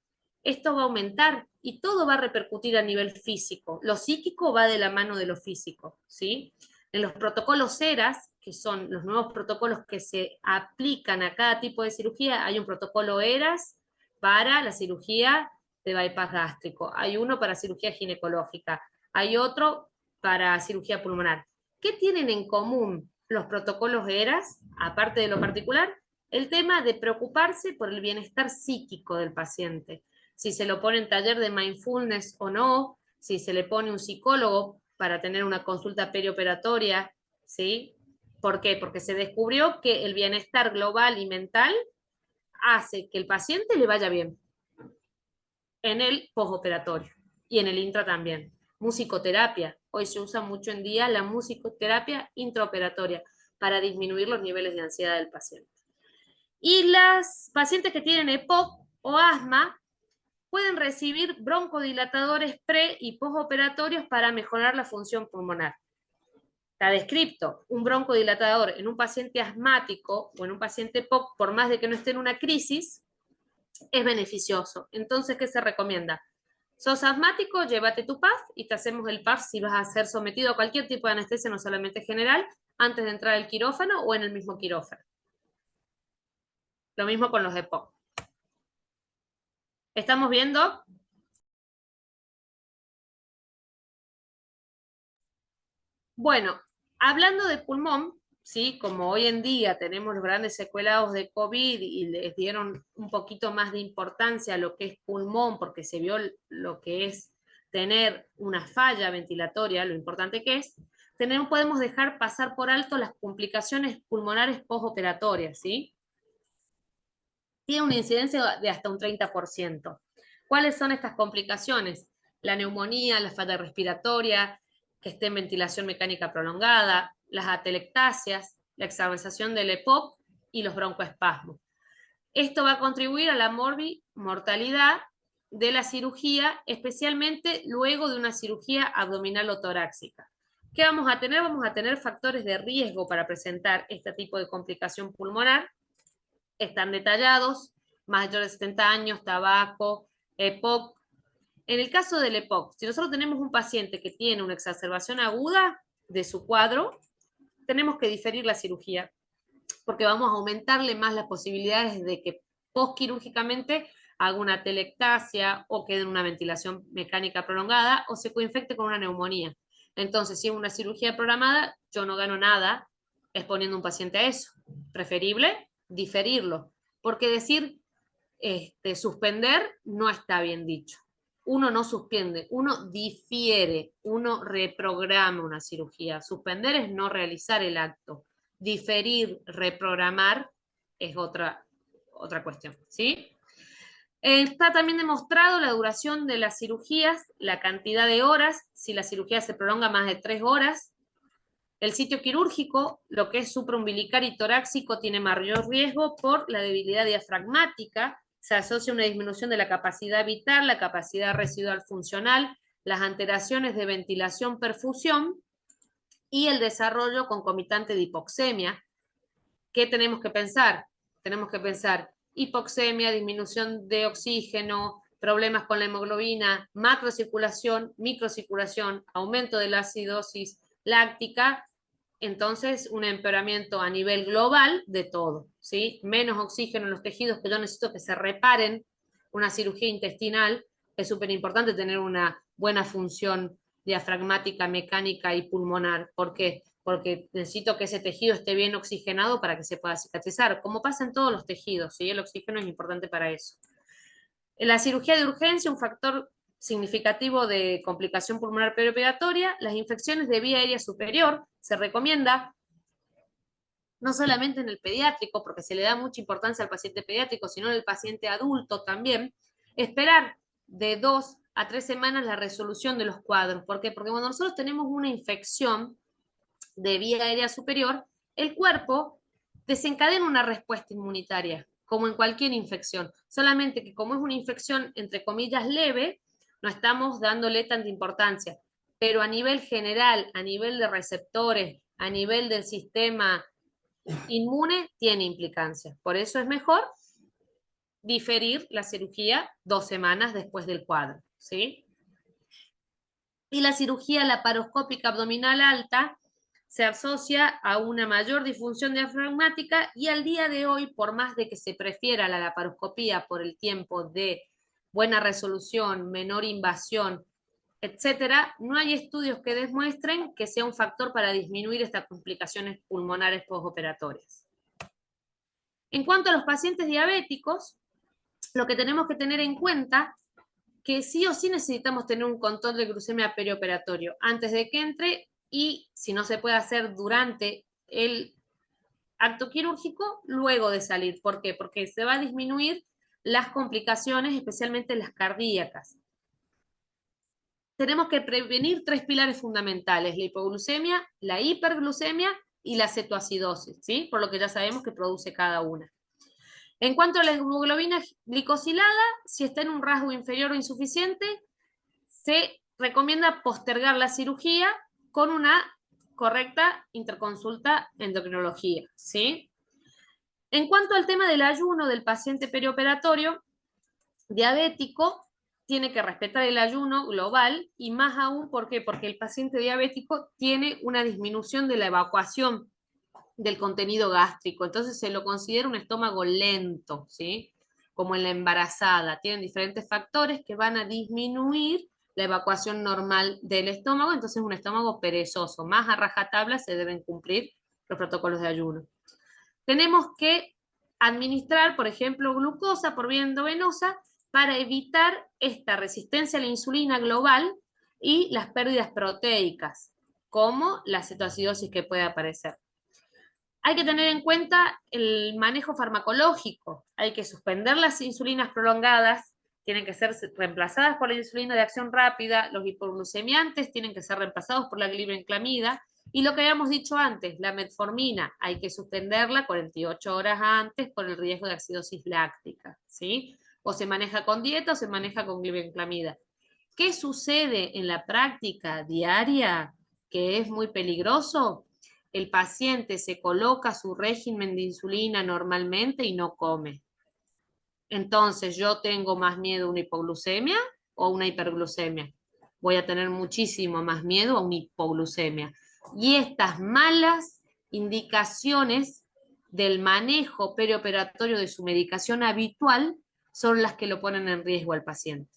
Speaker 2: esto va a aumentar y todo va a repercutir a nivel físico. Lo psíquico va de la mano de lo físico, ¿sí? En los protocolos ERAS, que son los nuevos protocolos que se aplican a cada tipo de cirugía, hay un protocolo ERAS para la cirugía de bypass gástrico, hay uno para cirugía ginecológica, hay otro para cirugía pulmonar. ¿Qué tienen en común los protocolos ERAS, aparte de lo particular? El tema de preocuparse por el bienestar psíquico del paciente. Si se lo pone en taller de mindfulness o no, si se le pone un psicólogo para tener una consulta perioperatoria, ¿sí? ¿Por qué? Porque se descubrió que el bienestar global y mental hace que el paciente le vaya bien en el postoperatorio y en el intra también. Musicoterapia. Hoy se usa mucho en día la musicoterapia intraoperatoria para disminuir los niveles de ansiedad del paciente. Y las pacientes que tienen EPOC o asma pueden recibir broncodilatadores pre- y postoperatorios para mejorar la función pulmonar. Está descrito un broncodilatador en un paciente asmático o en un paciente POC, por más de que no esté en una crisis, es beneficioso. Entonces, ¿qué se recomienda? Sos asmático, llévate tu PAF y te hacemos el PAF si vas a ser sometido a cualquier tipo de anestesia, no solamente general, antes de entrar al quirófano o en el mismo quirófano. Lo mismo con los EPOC. ¿Estamos viendo? Bueno, hablando de pulmón, ¿sí? Como hoy en día tenemos los grandes secuelados de COVID y les dieron un poquito más de importancia a lo que es pulmón, porque se vio lo que es tener una falla ventilatoria, lo importante que es, podemos dejar pasar por alto las complicaciones pulmonares postoperatorias, ¿sí? Tiene una incidencia de hasta un 30%. ¿Cuáles son estas complicaciones? La neumonía, la falla respiratoria, que esté en ventilación mecánica prolongada, las atelectasias, la exacerbación del EPOC y los broncoespasmos. Esto va a contribuir a la mortalidad de la cirugía, especialmente luego de una cirugía abdominal o torácica. ¿Qué vamos a tener? Vamos a tener factores de riesgo para presentar este tipo de complicación pulmonar. Están detallados: mayor de 70 años, tabaco, EPOC. En el caso del EPOC, si nosotros tenemos un paciente que tiene una exacerbación aguda de su cuadro, tenemos que diferir la cirugía, porque vamos a aumentarle más las posibilidades de que postquirúrgicamente haga una telectasia o quede en una ventilación mecánica prolongada o se coinfecte con una neumonía. Entonces, si es una cirugía programada, yo no gano nada exponiendo a un paciente a eso. Preferible diferirlo, porque decir suspender no está bien dicho. Uno no suspende, uno difiere, uno reprograma una cirugía. Suspender es no realizar el acto. Diferir, reprogramar es otra cuestión, ¿sí? Está también demostrado la duración de las cirugías, la cantidad de horas, si la cirugía se prolonga más de 3 horas. El sitio quirúrgico, lo que es supraumbilical y torácico, tiene mayor riesgo por la debilidad diafragmática. Se asocia una disminución de la capacidad vital, la capacidad residual funcional, las alteraciones de ventilación-perfusión y el desarrollo concomitante de hipoxemia. ¿Qué tenemos que pensar? Tenemos que pensar hipoxemia, disminución de oxígeno, problemas con la hemoglobina, macrocirculación, microcirculación, aumento de la acidosis láctica. Entonces, un empeoramiento a nivel global de todo, ¿sí? Menos oxígeno en los tejidos que yo necesito que se reparen. Una cirugía intestinal es súper importante tener una buena función diafragmática, mecánica y pulmonar. ¿Por qué? Porque necesito que ese tejido esté bien oxigenado para que se pueda cicatrizar, como pasa en todos los tejidos, ¿sí? El oxígeno es importante para eso. En la cirugía de urgencia, un factor significativo de complicación pulmonar perioperatoria, las infecciones de vía aérea superior. Se recomienda, no solamente en el pediátrico, porque se le da mucha importancia al paciente pediátrico, sino en el paciente adulto también, esperar de 2 a 3 semanas la resolución de los cuadros. ¿Por qué? Porque cuando nosotros tenemos una infección de vía aérea superior, el cuerpo desencadena una respuesta inmunitaria, como en cualquier infección. Solamente que como es una infección, entre comillas, leve, no estamos dándole tanta importancia. Pero a nivel general, a nivel de receptores, a nivel del sistema inmune, tiene implicancias. Por eso es mejor diferir la cirugía 2 semanas después del cuadro, ¿sí? Y la cirugía laparoscópica abdominal alta se asocia a una mayor disfunción diafragmática y al día de hoy, por más de que se prefiera la laparoscopía por el tiempo de buena resolución, menor invasión, etcétera, no hay estudios que demuestren que sea un factor para disminuir estas complicaciones pulmonares postoperatorias. En cuanto a los pacientes diabéticos, lo que tenemos que tener en cuenta que sí o sí necesitamos tener un control de glucemia perioperatorio antes de que entre, y si no se puede hacer durante el acto quirúrgico, luego de salir. ¿Por qué? Porque se va a disminuir las complicaciones, especialmente las cardíacas. Tenemos que prevenir 3 pilares fundamentales: la hipoglucemia, la hiperglucemia y la cetoacidosis, ¿sí? Por lo que ya sabemos que produce cada una. En cuanto a la hemoglobina glicosilada, si está en un rasgo inferior o insuficiente, se recomienda postergar la cirugía con una correcta interconsulta endocrinología, ¿sí? En cuanto al tema del ayuno del paciente perioperatorio diabético, tiene que respetar el ayuno global, y más aún, ¿por qué? Porque el paciente diabético tiene una disminución de la evacuación del contenido gástrico, entonces se lo considera un estómago lento, ¿sí? Como en la embarazada, tienen diferentes factores que van a disminuir la evacuación normal del estómago, entonces un estómago perezoso. Más a rajatabla se deben cumplir los protocolos de ayuno. Tenemos que administrar, por ejemplo, glucosa por vía endovenosa para evitar esta resistencia a la insulina global y las pérdidas proteicas, como la cetoacidosis que puede aparecer. Hay que tener en cuenta el manejo farmacológico. Hay que suspender las insulinas prolongadas, tienen que ser reemplazadas por la insulina de acción rápida. Los hipoglucemiantes tienen que ser reemplazados por la glibenclamida. Y lo que habíamos dicho antes, la metformina hay que suspenderla 48 horas antes por el riesgo de acidosis láctica, ¿sí? O se maneja con dieta o se maneja con glibenclamida. ¿Qué sucede en la práctica diaria que es muy peligroso? El paciente se coloca su régimen de insulina normalmente y no come. Entonces, yo tengo más miedo a una hipoglucemia o una hiperglucemia. Voy a tener muchísimo más miedo a una hipoglucemia. Y estas malas indicaciones del manejo perioperatorio de su medicación habitual son las que lo ponen en riesgo al paciente.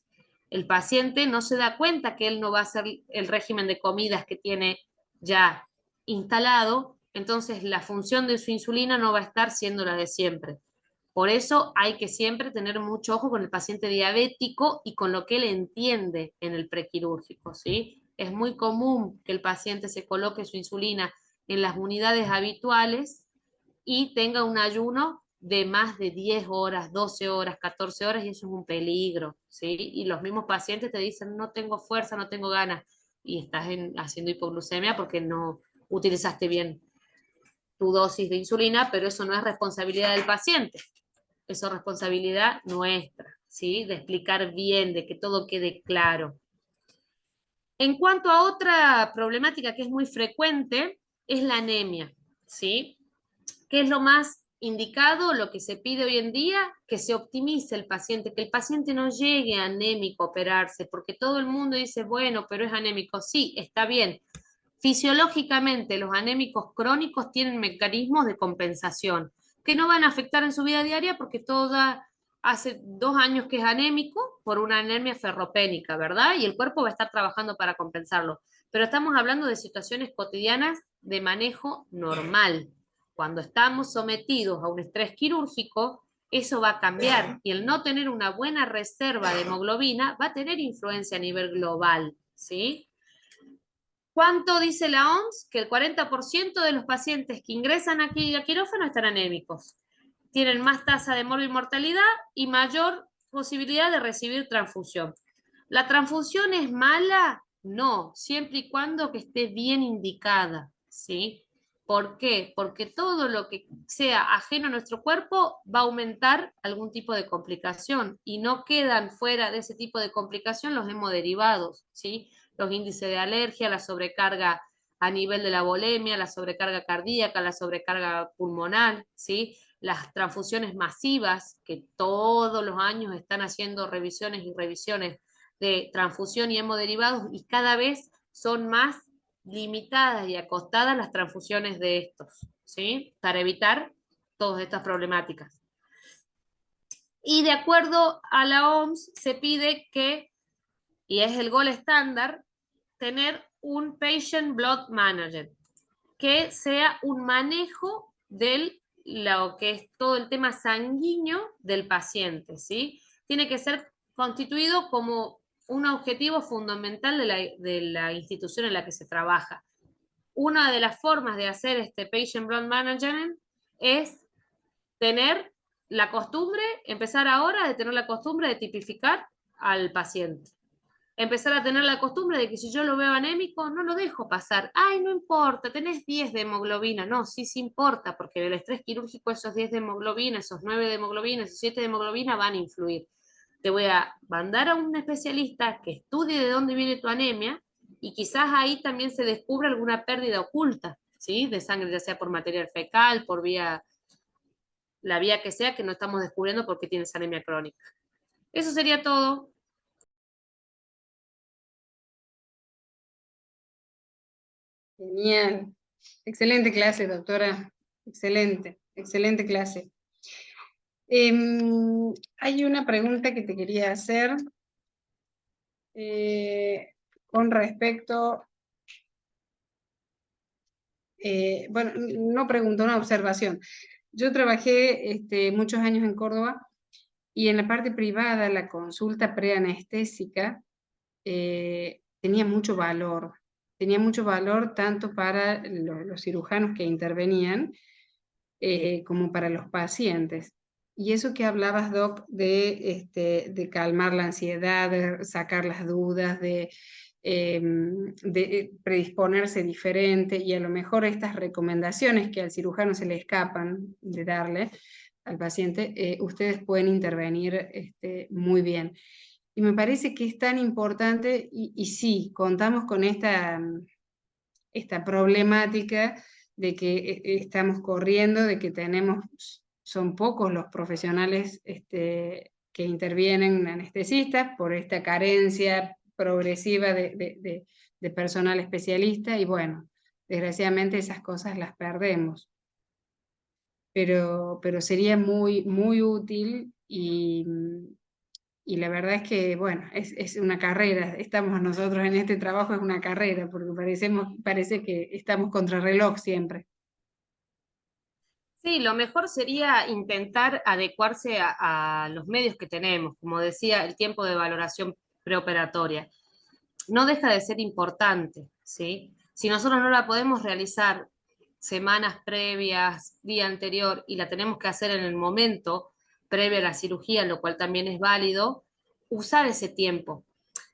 Speaker 2: El paciente no se da cuenta que él no va a hacer el régimen de comidas que tiene ya instalado, entonces la función de su insulina no va a estar siendo la de siempre. Por eso hay que siempre tener mucho ojo con el paciente diabético y con lo que él entiende en el prequirúrgico, ¿sí? Es muy común que el paciente se coloque su insulina en las unidades habituales y tenga un ayuno de más de 10 horas, 12 horas, 14 horas, y eso es un peligro, ¿sí? Y los mismos pacientes te dicen, no tengo fuerza, no tengo ganas, y estás haciendo hipoglucemia porque no utilizaste bien tu dosis de insulina, pero eso no es responsabilidad del paciente, eso es responsabilidad nuestra, ¿sí? De explicar bien, de que todo quede claro. En cuanto a otra problemática que es muy frecuente, es la anemia, ¿sí? ¿Qué es lo más indicado, lo que se pide hoy en día? Que se optimice el paciente, que el paciente no llegue anémico a operarse, porque todo el mundo dice, bueno, pero es anémico. Sí, está bien. Fisiológicamente, los anémicos crónicos tienen mecanismos de compensación que no van a afectar en su vida diaria porque hace 2 años que es anémico por una anemia ferropénica, ¿verdad? Y el cuerpo va a estar trabajando para compensarlo. Pero estamos hablando de situaciones cotidianas de manejo normal. Cuando estamos sometidos a un estrés quirúrgico, eso va a cambiar y el no tener una buena reserva de hemoglobina va a tener influencia a nivel global, ¿sí? ¿Cuánto dice la OMS? Que el 40% de los pacientes que ingresan aquí a quirófano están anémicos. Tienen más tasa de mortalidad y mayor posibilidad de recibir transfusión. ¿La transfusión es mala? No, siempre y cuando que esté bien indicada, ¿sí? ¿Por qué? Porque todo lo que sea ajeno a nuestro cuerpo va a aumentar algún tipo de complicación y no quedan fuera de ese tipo de complicación los hemoderivados, ¿sí? Los índices de alergia, la sobrecarga a nivel de la volemia, la sobrecarga cardíaca, la sobrecarga pulmonar, ¿sí? Las transfusiones masivas, que todos los años están haciendo revisiones y revisiones de transfusión y hemoderivados, y cada vez son más limitadas y acotadas las transfusiones de estos, ¿sí? Para evitar todas estas problemáticas. Y de acuerdo a la OMS se pide que, y es el gold estándar, tener un patient blood manager, que sea un manejo de lo que es todo el tema sanguíneo del paciente, ¿sí? Tiene que ser constituido como un objetivo fundamental de la institución en la que se trabaja. Una de las formas de hacer este patient blood management es tener la costumbre, empezar ahora de tener la costumbre de tipificar al paciente. Empezar a tener la costumbre de que si yo lo veo anémico, no lo dejo pasar. Ay, no importa, tenés 10 de hemoglobina. No, sí importa, porque el estrés quirúrgico, esos 10 de hemoglobina, esos 9 de hemoglobina, esos 7 de hemoglobina van a influir. Te voy a mandar a un especialista que estudie de dónde viene tu anemia y quizás ahí también se descubra alguna pérdida oculta, ¿sí? De sangre, ya sea por material fecal, por la vía que sea, que no estamos descubriendo porque tienes anemia crónica. Eso sería todo.
Speaker 1: Genial. Excelente clase, doctora. Excelente, excelente clase. Hay una pregunta que te quería hacer con respecto, bueno, no pregunto, una observación. Yo trabajé muchos años en Córdoba y en la parte privada la consulta preanestésica tenía mucho valor. Tenía mucho valor tanto para los cirujanos que intervenían como para los pacientes. Y eso que hablabas, Doc, de calmar la ansiedad, de sacar las dudas, de predisponerse diferente, y a lo mejor estas recomendaciones que al cirujano se le escapan de darle al paciente, ustedes pueden intervenir muy bien. Y me parece que es tan importante, y sí, contamos con esta problemática de que estamos corriendo, de que son pocos los profesionales que intervienen anestesistas por esta carencia progresiva de personal especialista, y bueno, desgraciadamente esas cosas las perdemos. Pero sería muy, muy útil, y la verdad es que, bueno, es una carrera. Estamos nosotros en este trabajo, es una carrera, porque parece que estamos contra reloj siempre.
Speaker 2: Sí, lo mejor sería intentar adecuarse a los medios que tenemos. Como decía, el tiempo de valoración preoperatoria no deja de ser importante, ¿sí? Si nosotros no la podemos realizar semanas previas, día anterior, y la tenemos que hacer en el momento previo a la cirugía, lo cual también es válido, usar ese tiempo,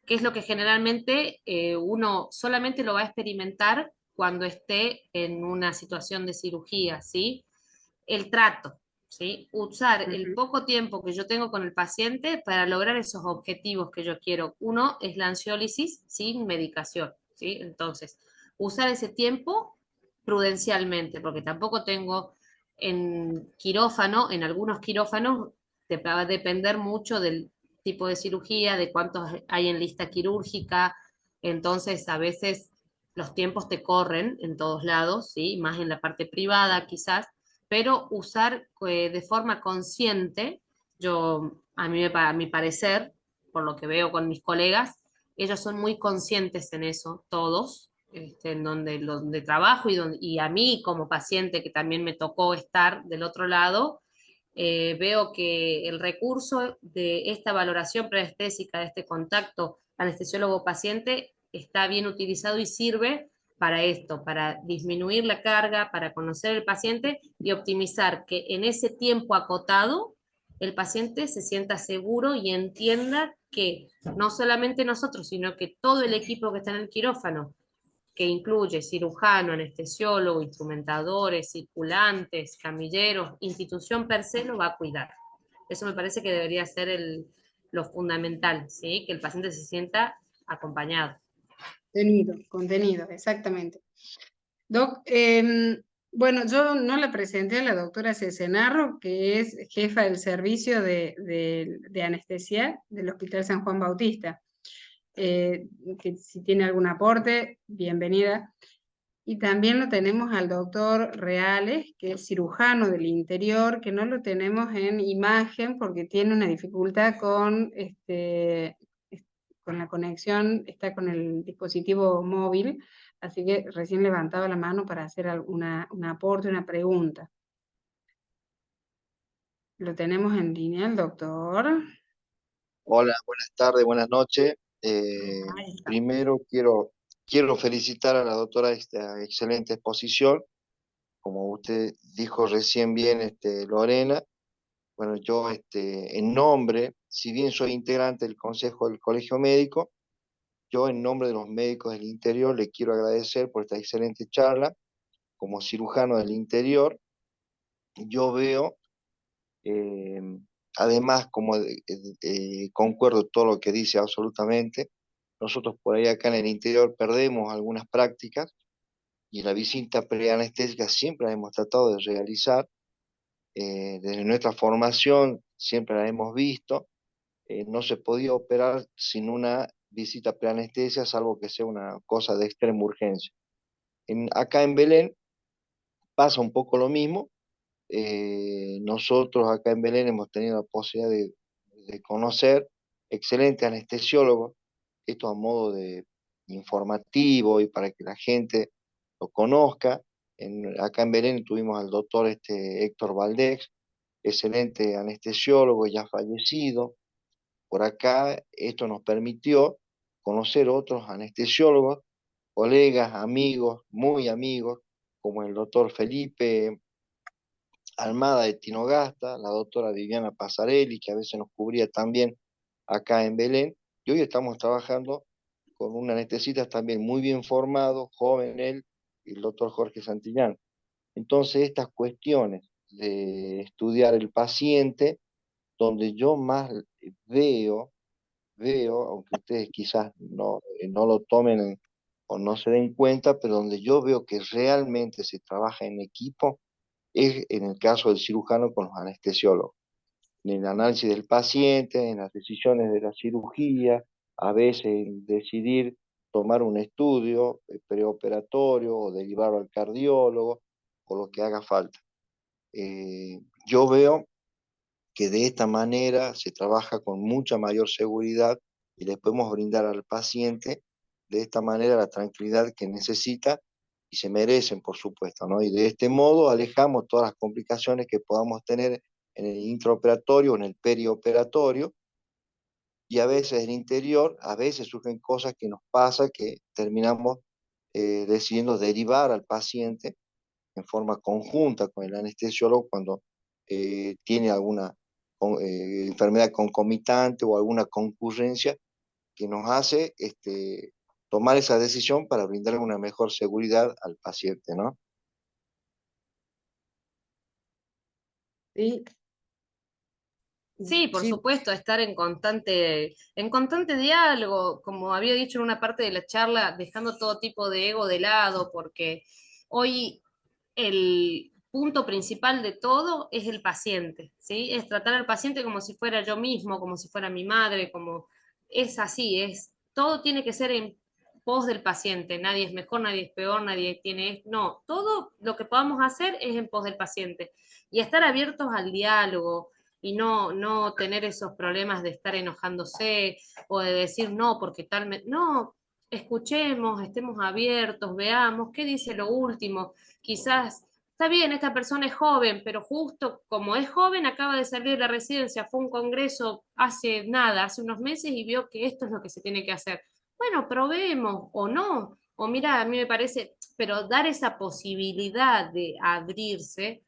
Speaker 2: que es lo que generalmente uno solamente lo va a experimentar cuando esté en una situación de cirugía, ¿sí? El trato, ¿sí? Usar el
Speaker 1: Ujú.
Speaker 2: poco tiempo que yo tengo con el paciente para lograr esos objetivos que yo quiero. Uno es la ansiólisis sin medicación, ¿sí? Entonces, usar ese tiempo prudencialmente, porque tampoco tengo en quirófano, en algunos quirófanos, te va a depender mucho del tipo de cirugía, de cuántos hay en lista quirúrgica, entonces a veces los tiempos te corren en todos lados, ¿sí? Más en la parte privada quizás, pero usar de forma consciente, a mi parecer, por lo que veo con mis colegas, ellos son muy conscientes en eso, todos, en donde trabajo y a mí como paciente que también me tocó estar del otro lado, veo que el recurso de esta valoración preestésica, de este contacto anestesiólogo-paciente, está bien utilizado y sirve para esto, para disminuir la carga, para conocer el paciente y optimizar que en ese tiempo acotado el paciente se sienta seguro y entienda que no solamente nosotros, sino que todo el equipo que está en el quirófano, que incluye cirujano, anestesiólogo, instrumentadores, circulantes, camilleros, institución per se lo va a cuidar. Eso me parece que debería ser lo fundamental, ¿sí? Que el paciente se sienta acompañado.
Speaker 1: Contenido, exactamente. Doc, bueno, yo no la presenté a la doctora Cesenarro, que es jefa del servicio de anestesia del Hospital San Juan Bautista. Que si tiene algún aporte, bienvenida. Y también lo tenemos al doctor Reales, que es cirujano del interior, que no lo tenemos en imagen porque tiene una dificultad con la conexión, está con el dispositivo móvil, así que recién levantaba la mano para hacer un aporte, una pregunta. Lo tenemos en línea, el doctor.
Speaker 3: Hola, buenas tardes, buenas noches.
Speaker 1: Ahí está.
Speaker 3: Primero quiero felicitar a la doctora esta excelente exposición. Como usted dijo recién bien, Lorena, bueno, yo en nombre, si bien soy integrante del Consejo del Colegio Médico, yo en nombre de los médicos del interior le quiero agradecer por esta excelente charla. Como cirujano del interior, yo veo Eh, además, como concuerdo todo lo que dice absolutamente, nosotros por ahí acá en el interior perdemos algunas prácticas y la visita preanestésica siempre la hemos tratado de realizar. Desde nuestra formación siempre la hemos visto. No se podía operar sin una visita preanestesia, salvo que sea una cosa de extrema urgencia. Acá en Belén pasa un poco lo mismo. Nosotros acá en Belén hemos tenido la posibilidad de conocer excelentes anestesiólogos, esto a modo de informativo y para que la gente lo conozca. Acá en Belén tuvimos al doctor Héctor Valdés, excelente anestesiólogo ya fallecido. Por acá esto nos permitió conocer otros anestesiólogos, colegas, amigos, muy amigos, como el doctor Felipe Almada de Tinogasta, la doctora Viviana Pasarelli, que a veces nos cubría también acá en Belén, y hoy estamos trabajando con un anestesista también muy bien formado, joven él, y el doctor Jorge Santillán. Entonces, estas cuestiones de estudiar el paciente, donde yo más veo, aunque ustedes quizás no lo tomen o no se den cuenta, pero donde yo veo que realmente se trabaja en equipo es en el caso del cirujano con los anestesiólogos, en el análisis del paciente, en las decisiones de la cirugía, a veces en decidir tomar un estudio preoperatorio o derivarlo al cardiólogo o lo que haga falta. Yo veo que de esta manera se trabaja con mucha mayor seguridad y le podemos brindar al paciente de esta manera la tranquilidad que necesita y se merecen, por supuesto, ¿no? Y de este modo alejamos todas las complicaciones que podamos tener en el intraoperatorio o en el perioperatorio, y a veces en el interior, a veces surgen cosas que nos pasa que terminamos decidiendo derivar al paciente en forma conjunta con el anestesiólogo cuando tiene alguna enfermedad concomitante o alguna concurrencia que nos hace tomar esa decisión para brindar una mejor seguridad al paciente, ¿no?
Speaker 1: Sí,
Speaker 2: Sí, por
Speaker 1: sí,
Speaker 2: supuesto, estar en constante diálogo, como había dicho en una parte de la charla, dejando todo tipo de ego de lado, porque hoy el punto principal de todo es el paciente, ¿sí? Es tratar al paciente como si fuera yo mismo, como si fuera mi madre, como es así, todo tiene que ser en pos del paciente, nadie es mejor, nadie es peor, nadie tiene, no, todo lo que podamos hacer es en pos del paciente y estar abiertos al diálogo y no tener esos problemas de estar enojándose o de decir no, porque no, escuchemos, estemos abiertos, veamos qué dice lo último, quizás está bien, esta persona es joven, pero justo como es joven, acaba de salir de la residencia, fue a un congreso hace nada, hace unos meses y vio que esto es lo que se tiene que hacer. Bueno, probemos o no. O mira, a mí me parece, pero dar esa posibilidad de abrirse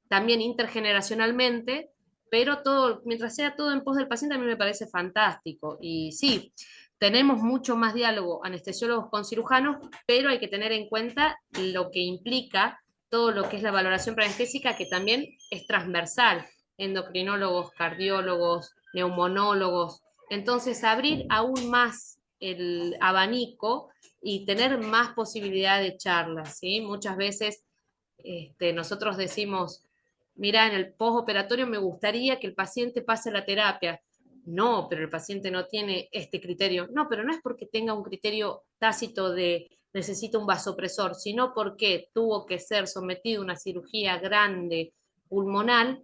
Speaker 2: también intergeneracionalmente, pero todo, mientras sea todo en pos del paciente, a mí me parece fantástico. Y sí, tenemos mucho más diálogo anestesiólogos con cirujanos, pero hay que tener en cuenta lo que implica todo lo que es la valoración preanestésica, que también es transversal, endocrinólogos, cardiólogos, neumonólogos. Entonces, abrir aún más el abanico y tener más posibilidad de charlas, ¿sí? Muchas veces nosotros decimos, mira, en el postoperatorio me gustaría que el paciente pase la terapia. No, pero el paciente no tiene este criterio. No, pero no es porque tenga un criterio tácito de necesita un vasopresor, sino porque tuvo que ser sometido a una cirugía grande pulmonar.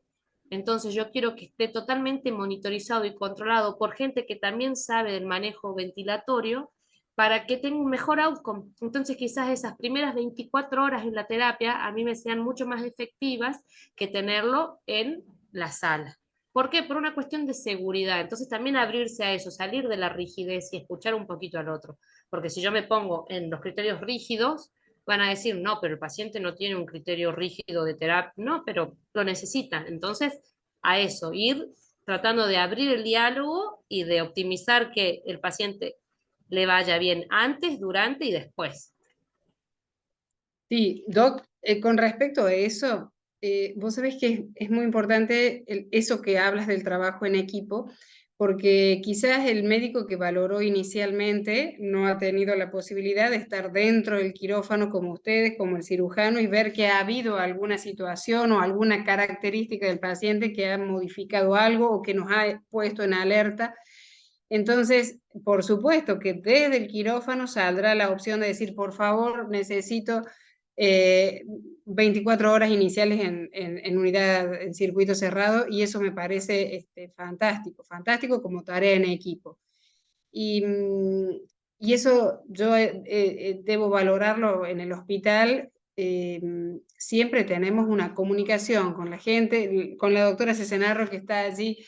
Speaker 2: Entonces yo quiero que esté totalmente monitorizado y controlado por gente que también sabe del manejo ventilatorio para que tenga un mejor outcome. Entonces quizás esas primeras 24 horas en la terapia a mí me sean mucho más efectivas que tenerlo en la sala. ¿Por qué? Por una cuestión de seguridad. Entonces también abrirse a eso, salir de la rigidez y escuchar un poquito al otro. Porque si yo me pongo en los criterios rígidos, van a decir, no, pero el paciente no tiene un criterio rígido de terapia. No, pero lo necesita. Entonces, a eso, ir tratando de abrir el diálogo y de optimizar que el paciente le vaya bien antes, durante y después.
Speaker 1: sí, Doc, con respecto a eso, vos sabés que es muy importante eso que hablas del trabajo en equipo, porque quizás el médico que valoró inicialmente no ha tenido la posibilidad de estar dentro del quirófano como ustedes, como el cirujano, y ver que ha habido alguna situación o alguna característica del paciente que ha modificado algo o que nos ha puesto en alerta. Entonces, por supuesto que desde el quirófano saldrá la opción de decir, por favor, necesito 24 horas iniciales en unidad, en circuito cerrado, y eso me parece fantástico, fantástico como tarea en equipo. Y, y eso yo debo valorarlo en el hospital. Siempre tenemos una comunicación con la gente, con la doctora Cesenarro que está allí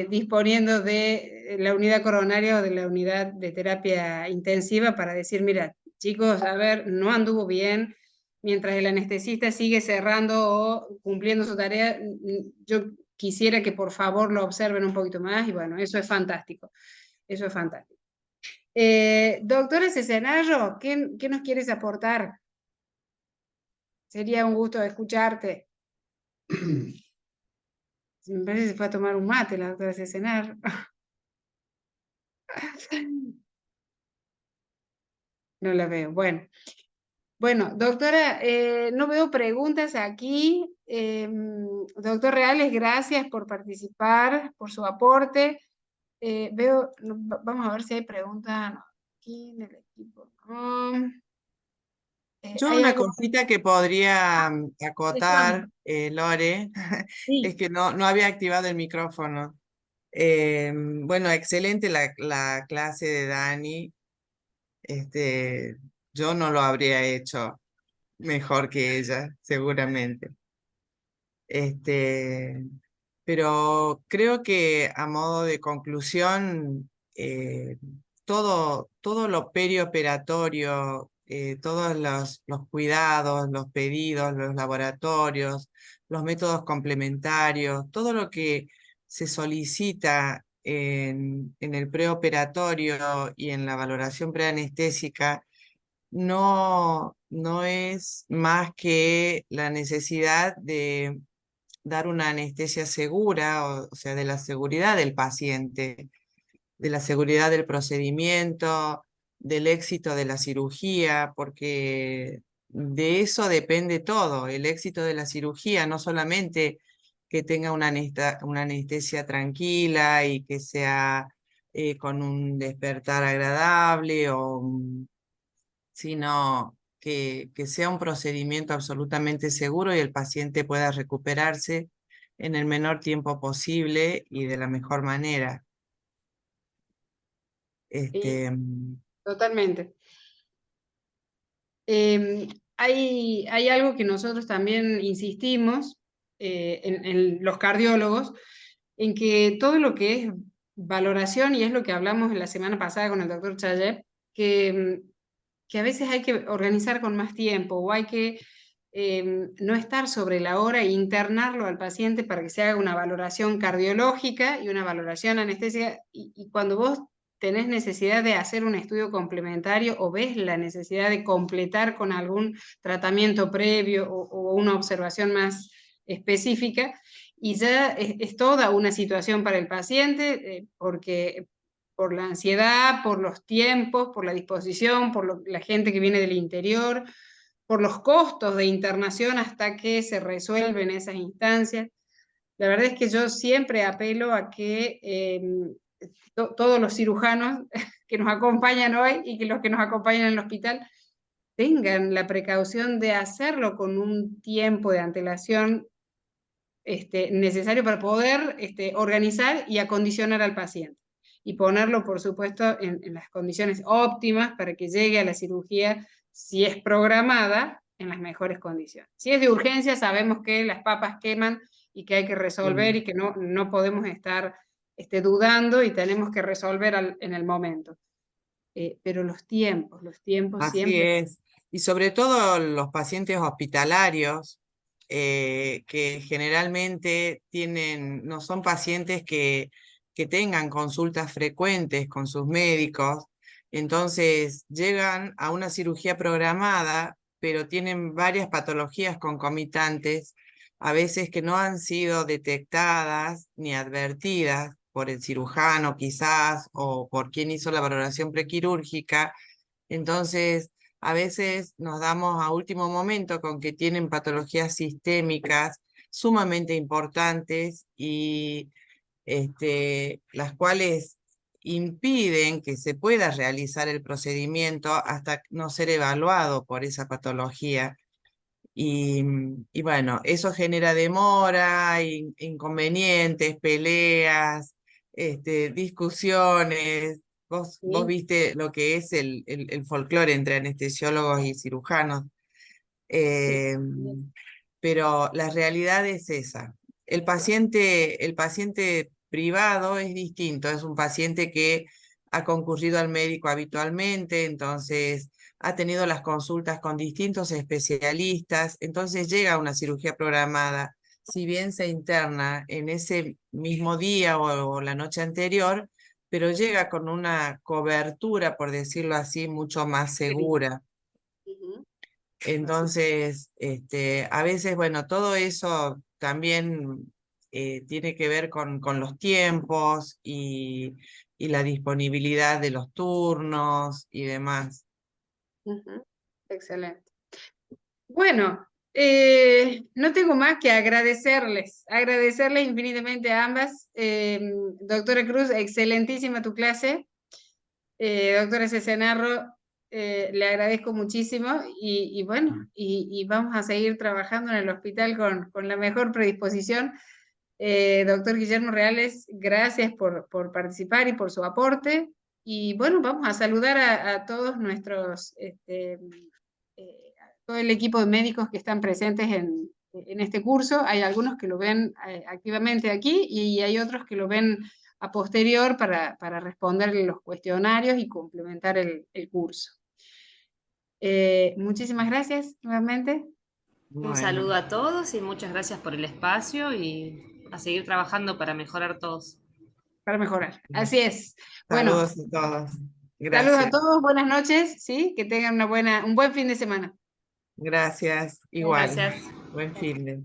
Speaker 1: disponiendo de la unidad coronaria o de la unidad de terapia intensiva para decir, mira, chicos, a ver, no anduvo bien, mientras el anestesista sigue cerrando o cumpliendo su tarea, yo quisiera que por favor lo observen un poquito más y bueno, eso es fantástico, eso es fantástico. Doctora Cesenarro, ¿qué nos quieres aportar? Sería un gusto escucharte. Me parece que se fue a tomar un mate la doctora Cesenarro. No la veo. Bueno, doctora, no veo preguntas aquí. Doctor Reales, gracias por participar, por su aporte. Vamos a ver si hay preguntas aquí en el equipo.
Speaker 4: Yo
Speaker 1: ¿Hay
Speaker 4: una
Speaker 1: algo?
Speaker 4: cosita que podría acotar, Lore, es
Speaker 1: Sí.
Speaker 4: que no había activado el micrófono. Bueno, excelente la clase de Dani. Yo no lo habría hecho mejor que ella, seguramente. Este, pero creo que a modo de conclusión, todo lo perioperatorio, todos los cuidados, los pedidos, los laboratorios, los métodos complementarios, todo lo que se solicita en el preoperatorio y en la valoración preanestésica no es más que la necesidad de dar una anestesia segura, o sea, de la seguridad del paciente, de la seguridad del procedimiento, del éxito de la cirugía, porque de eso depende todo, el éxito de la cirugía, no solamente que tenga una anestesia tranquila y que sea con un despertar agradable, sino que sea un procedimiento absolutamente seguro y el paciente pueda recuperarse en el menor tiempo posible y de la mejor manera.
Speaker 1: Sí,
Speaker 4: Este,
Speaker 1: totalmente. Hay algo que nosotros también insistimos en los cardiólogos, en que todo lo que es valoración, y es lo que hablamos la semana pasada con el doctor Chayeb, que a veces hay que organizar con más tiempo o hay que no estar sobre la hora e internarlo al paciente para que se haga una valoración cardiológica y una valoración anestésica. Y cuando vos tenés necesidad de hacer un estudio complementario o ves la necesidad de completar con algún tratamiento previo o una observación más específica, y ya es toda una situación para el paciente, porque por la ansiedad, por los tiempos, por la disposición, la gente que viene del interior, por los costos de internación hasta que se resuelven esas instancias. La verdad es que yo siempre apelo a que todos los cirujanos que nos acompañan hoy y que los que nos acompañan en el hospital tengan la precaución de hacerlo con un tiempo de antelación necesario para poder organizar y acondicionar al paciente y ponerlo, por supuesto, en las condiciones óptimas para que llegue a la cirugía, si es programada, en las mejores condiciones. Si es de urgencia, sabemos que las papas queman y que hay que resolver y que no podemos estar dudando y tenemos que resolver en el momento. Pero los tiempos
Speaker 4: así
Speaker 1: siempre...
Speaker 4: es. Y sobre todo los pacientes hospitalarios, que generalmente no son pacientes que tengan consultas frecuentes con sus médicos, entonces llegan a una cirugía programada, pero tienen varias patologías concomitantes, a veces que no han sido detectadas ni advertidas por el cirujano quizás, o por quien hizo la valoración prequirúrgica. Entonces, a veces nos damos a último momento con que tienen patologías sistémicas sumamente importantes y las cuales impiden que se pueda realizar el procedimiento hasta no ser evaluado por esa patología. Y bueno, eso genera demora, inconvenientes, peleas, discusiones. Vos
Speaker 1: ¿Sí?
Speaker 4: viste lo que es el folclore entre anestesiólogos y cirujanos. Eh, pero la realidad es esa. El paciente privado es distinto, es un paciente que ha concurrido al médico habitualmente, entonces ha tenido las consultas con distintos especialistas, entonces llega a una cirugía programada. Si bien se interna en ese mismo día o la noche anterior, pero llega con una cobertura, por decirlo así, mucho más segura.
Speaker 1: Ujú.
Speaker 4: Entonces, a veces, bueno, todo eso también tiene que ver con los tiempos y la disponibilidad de los turnos y demás.
Speaker 1: Ujú. Excelente. Bueno, no tengo más que agradecerles infinitamente a ambas. Doctora Cruz, excelentísima tu clase. Doctora Cesenarro, le agradezco muchísimo y bueno, y vamos a seguir trabajando en el hospital con la mejor predisposición. Doctor Guillermo Reales, gracias por participar y por su aporte. Y bueno, vamos a saludar a todos nuestros, a todo el equipo de médicos que están presentes en este curso. Hay algunos que lo ven activamente aquí y hay otros que lo ven a posterior para responder los cuestionarios y complementar el curso. Muchísimas gracias nuevamente.
Speaker 2: Un
Speaker 4: Bueno,
Speaker 2: saludo a todos y muchas gracias por el espacio y a seguir trabajando para mejorar todos.
Speaker 1: Para mejorar. Así es. Bueno,
Speaker 4: saludos a todos.
Speaker 1: saludos a
Speaker 4: Gracias.
Speaker 1: todos, buenas noches, ¿sí? Que tengan un buen fin de semana.
Speaker 4: Gracias. Igual.
Speaker 2: Gracias.
Speaker 4: Buen fin de.